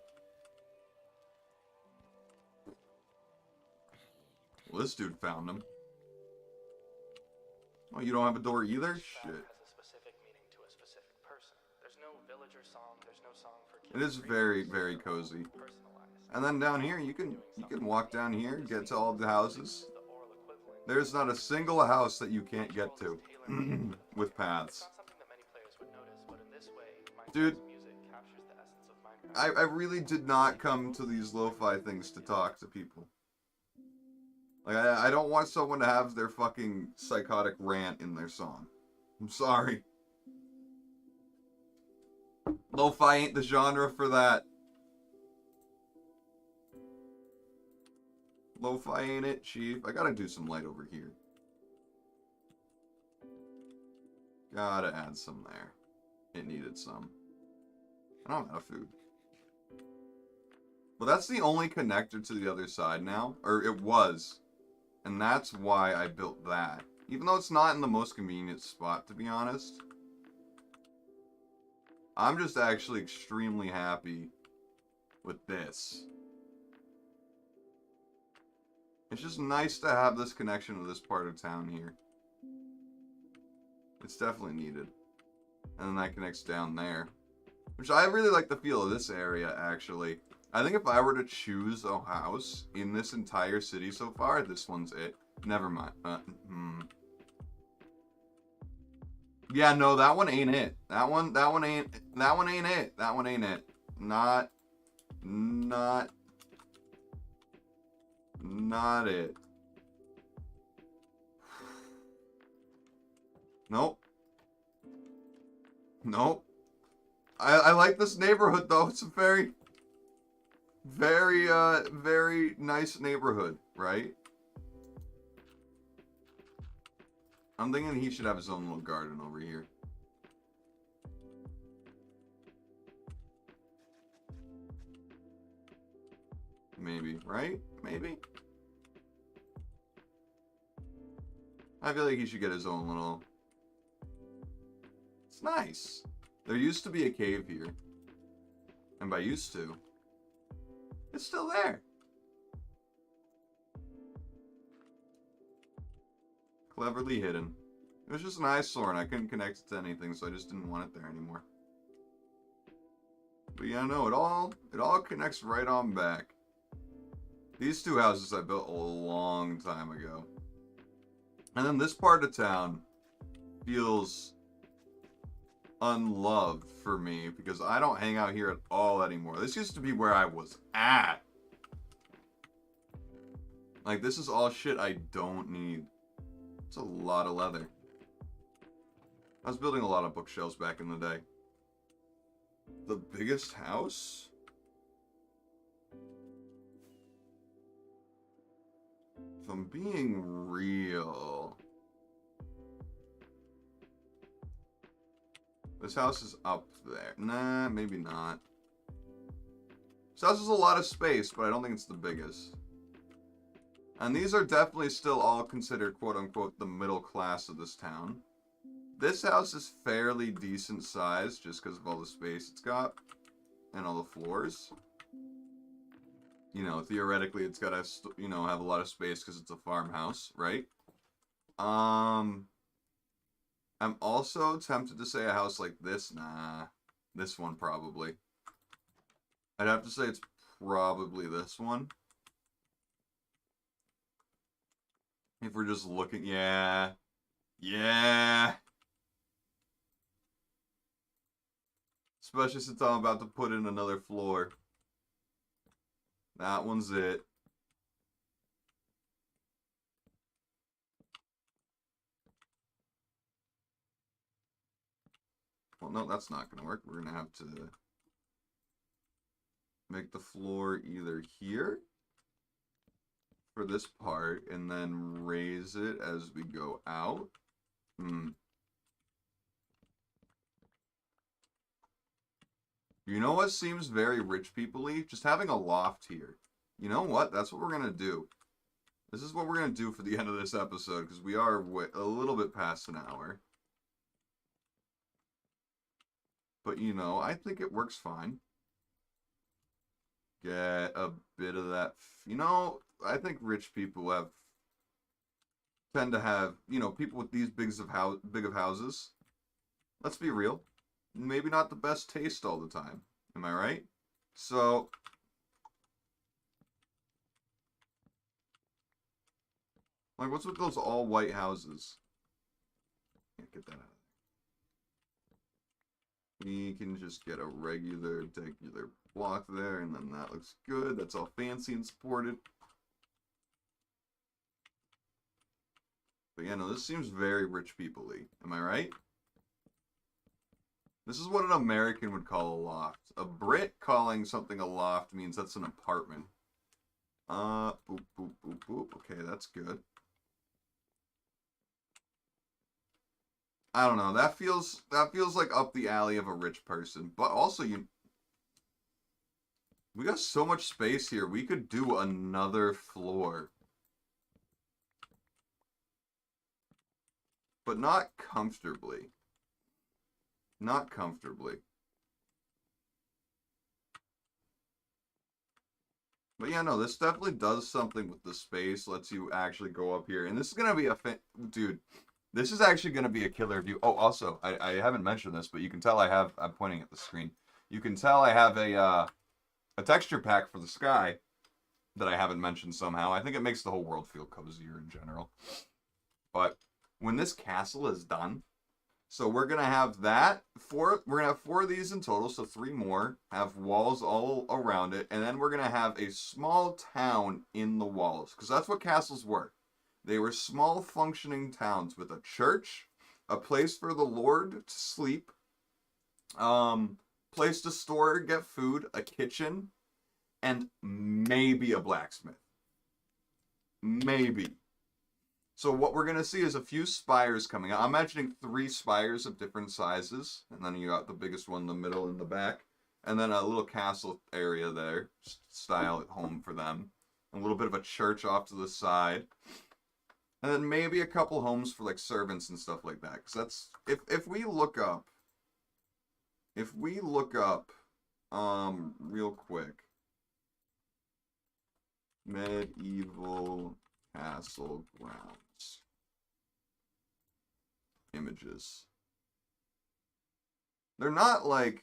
Well, this dude found them. Oh, you don't have a door either? Shit. It is very, very cozy. And then down here, you can walk down here, get to all the houses. There's not a single house that you can't get to with paths. Dude, I really did not come to these lo-fi things to talk to people. Like, I don't want someone to have their fucking psychotic rant in their song. I'm sorry. Lo-fi ain't the genre for that. Lo-fi ain't it, chief. I gotta do some light over here. Gotta add some there. It needed some. I don't have food. But that's the only connector to the other side now. Or it was. And that's why I built that. Even though it's not in the most convenient spot, to be honest. I'm just actually extremely happy with this. It's just nice to have this connection to this part of town here. It's definitely needed. And then that connects down there. Which I really like the feel of this area, actually. I think if I were to choose a house in this entire city so far, this one's it. Never mind. Yeah, no, that one ain't it. That one ain't it. That one ain't it. Not it. Nope. Nope. I like this neighborhood, though. It's a very, very nice neighborhood, right? I'm thinking he should have his own little garden over here. Maybe, right? Maybe? I feel like he should get his own little... It's nice. There used to be a cave here. And by used to, it's still there. Cleverly hidden. It was just an eyesore and I couldn't connect it to anything, so I just didn't want it there anymore. But yeah, no, it all connects right on back. These two houses I built a long time ago. And then this part of town feels unloved for me because I don't hang out here at all anymore. This used to be where I was at. Like, this is all shit I don't need. It's a lot of leather. I was building a lot of bookshelves back in the day. The biggest house? If I'm being real... This house is up there. Nah, maybe not. This house has a lot of space, but I don't think it's the biggest. And these are definitely still all considered, quote-unquote, the middle class of this town. This house is fairly decent size, just because of all the space it's got. And all the floors. You know, theoretically, it's got to, you know, have a lot of space because it's a farmhouse, right? I'm also tempted to say a house like this. Nah, this one probably. I'd have to say it's probably this one. If we're just looking, yeah. Yeah. Especially since I'm about to put in another floor. That one's it. Well, no, that's not going to work. We're going to have to make the floor either here for this part and then raise it as we go out. You know what seems very rich people-y? Just having a loft here. You know what? That's what we're going to do. This is what we're going to do for the end of this episode, because we are a little bit past an hour. But, you know, I think it works fine. Get a bit of that. You know, I think rich people tend to have, you know, people with these big of houses. Let's be real. Maybe not the best taste all the time. Am I right? So, like, what's with those all white houses? Can't get that out. We can just get a regular block there, and then that looks good. That's all fancy and supported. But yeah, no, this seems very rich people-y. Am I right? This is what an American would call a loft. A Brit calling something a loft means that's an apartment. Boop, boop, boop, boop. Okay, that's good. I don't know. That feels like up the alley of a rich person. But also, we got so much space here. We could do another floor. But not comfortably. Not comfortably. But yeah, no, this definitely does something with the space, lets you actually go up here. And this is going to be dude, this is actually going to be a killer view. Oh, also, I haven't mentioned this, but you can tell I'm pointing at the screen. You can tell I have a texture pack for the sky that I haven't mentioned somehow. I think it makes the whole world feel cozier in general. But when this castle is done, so we're gonna have we're gonna have four of these in total, so three more. Have walls all around it, and then we're gonna have a small town in the walls, because that's what castles were. They were small functioning towns with a church, a place for the lord to sleep, um, place to store, get food, a kitchen, and maybe a blacksmith. Maybe. So what we're gonna see is a few spires coming out. I'm imagining three spires of different sizes, and then you got the biggest one in the middle and the back, and then a little castle area there, style at home for them, a little bit of a church off to the side, and then maybe a couple homes for like servants and stuff like that. Because that's if we look up, real quick, medieval castle grounds images. They're not like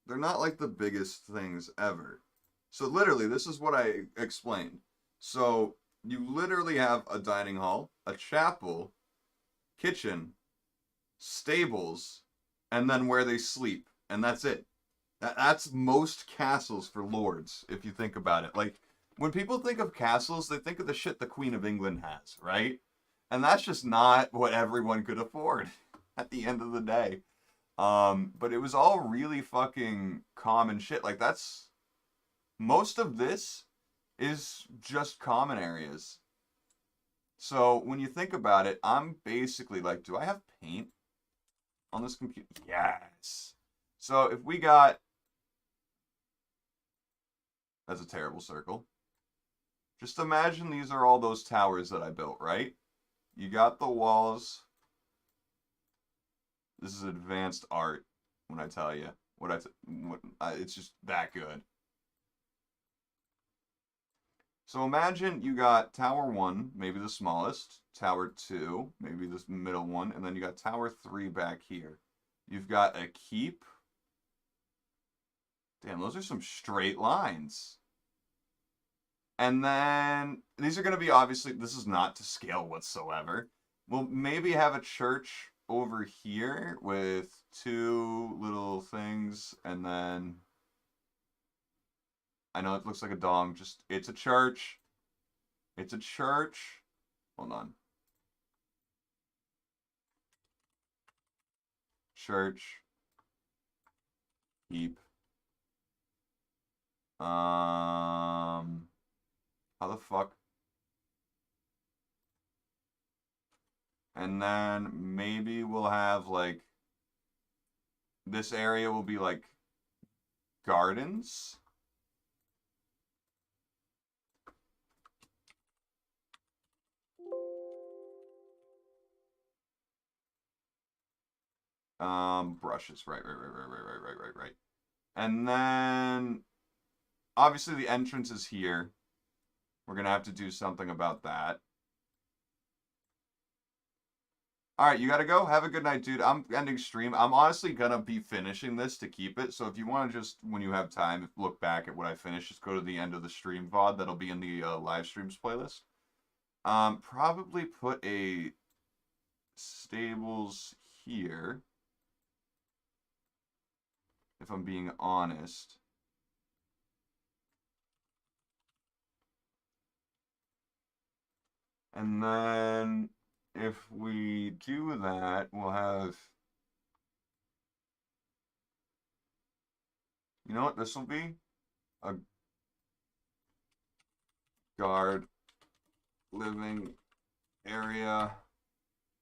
the biggest things ever. So literally, this is what I explained. So you literally have a dining hall, a chapel, kitchen, stables, and then where they sleep, and that's it. That's most castles for lords, if you think about it. Like when people think of castles, they think of the shit the Queen of England has, right? And that's just not what everyone could afford at the end of the day. But it was all really fucking common shit. Like that's most of this is just common areas. So when you think about it, I'm basically like, do I have paint on this computer? Yes. So if we got, that's a terrible circle. Just imagine these are all those towers that I built, right? You got the walls. This is advanced art when I tell you it's just that good. So imagine you got tower 1, maybe the smallest, tower 2, maybe this middle one, and then you got tower 3 back here. You've got a keep. Damn, those are some straight lines. And then these are going to be obviously, this is not to scale whatsoever. We'll maybe have a church over here with two little things, and then I know it looks like a dong, just it's a church. It's a church. Hold on. Church. Keep. How the fuck? And then maybe we'll have like this area will be like gardens. Brushes, right. And then obviously the entrance is here. We're gonna have to do something about that. All right, you gotta go. Have a good night, dude. I'm ending stream. I'm honestly gonna be finishing this to keep it. So if you want to just, when you have time, look back at what I finished, just go to the end of the stream VOD. That'll be in the live streams playlist. Probably put a stables here, if I'm being honest. And then if we do that, we'll have, you know what this will be? A guard living area.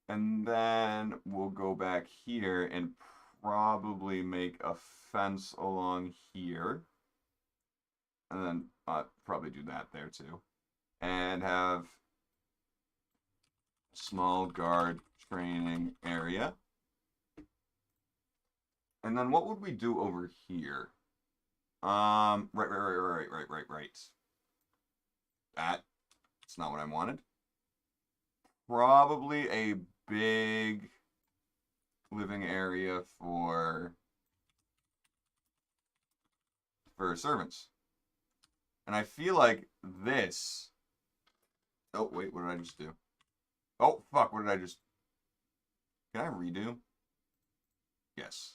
And then we'll go back here and probably make a fence along here. And then probably do that there too. And have small guard training area. And then what would we do over here? Right. That's not what I wanted. Probably a big living area for servants. And I feel like this... Oh, wait, what did I just do? Oh, fuck, what did I just... Can I redo? Yes.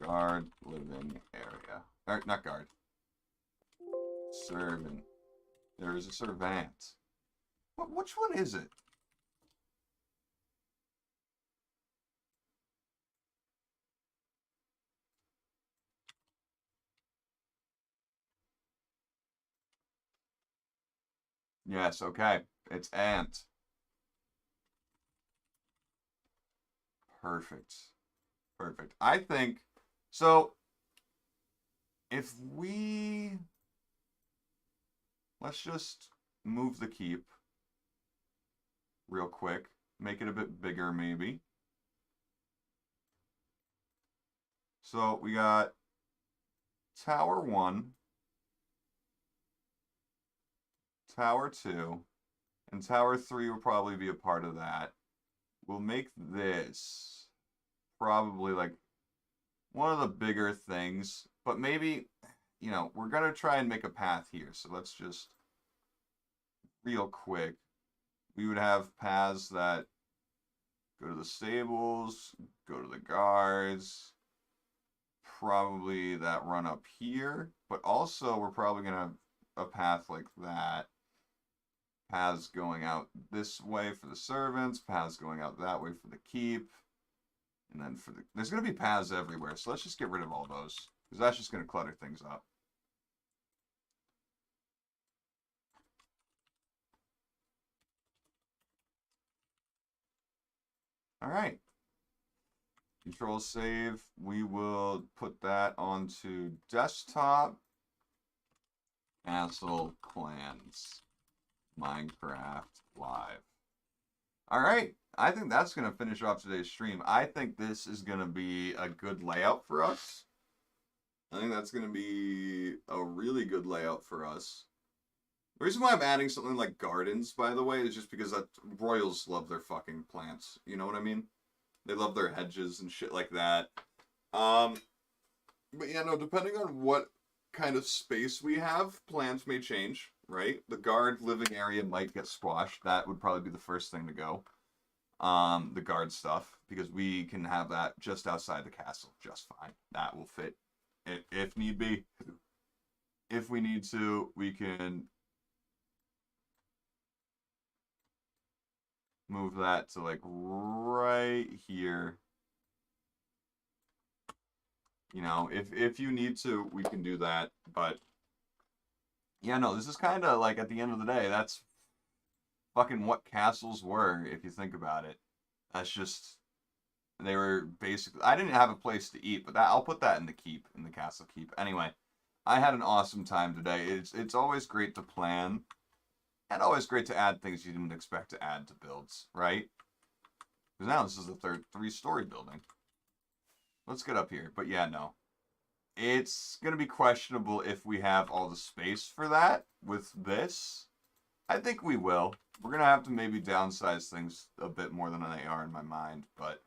Guard living area. Or, not guard. Servant. There is a servant. Which one is it? Yes, okay. It's ant. Perfect. Perfect. I think, so, if we, let's just move the keep real quick. Make it a bit bigger, maybe. So, we got Tower 1, Tower 2, and Tower 3 will probably be a part of that. We'll make this probably like one of the bigger things, but maybe, you know, we're going to try and make a path here. So let's just, real quick, we would have paths that go to the stables, go to the guards, probably that run up here, but also we're probably going to have a path like that. Paths going out this way for the servants, paths going out that way for the keep, and then for the... There's going to be paths everywhere, so let's just get rid of all those, because that's just going to clutter things up. Alright. Control save. We will put that onto desktop. Castle Clans. Minecraft Live. Alright, I think that's going to finish off today's stream. I think this is going to be a good layout for us. I think that's going to be a really good layout for us. The reason why I'm adding something like gardens, by the way, is just because royals love their fucking plants. You know what I mean? They love their hedges and shit like that. But yeah, no, depending on what kind of space we have, plans may change, right? The guard living area might get squashed. That would probably be the first thing to go. The guard stuff, because we can have that just outside the castle just fine. That will fit if need be. If we need to, we can move that to like right here. You know, if you need to, we can do that. But yeah, no, this is kind of like, at the end of the day, that's fucking what castles were, if you think about it. That's just, they were basically, I didn't have a place to eat, but I'll put that in the keep, in the castle keep. Anyway, I had an awesome time today. It's always great to plan, and always great to add things you didn't expect to add to builds, right? Because now this is the three-story building. Let's get up here. But yeah, no. It's going to be questionable if we have all the space for that with this. I think we will. We're going to have to maybe downsize things a bit more than they are in my mind. But,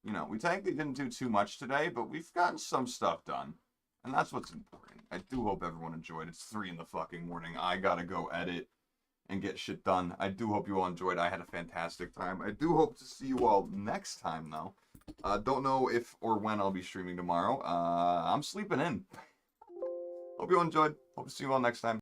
you know, we technically didn't do too much today, but we've gotten some stuff done. And that's what's important. I do hope everyone enjoyed. It's 3 in the fucking morning. I got to go edit and get shit done. I do hope you all enjoyed. I had a fantastic time. I do hope to see you all next time, though. Don't know if or when I'll be streaming tomorrow. I'm sleeping in. Hope you all enjoyed. Hope to see you all next time.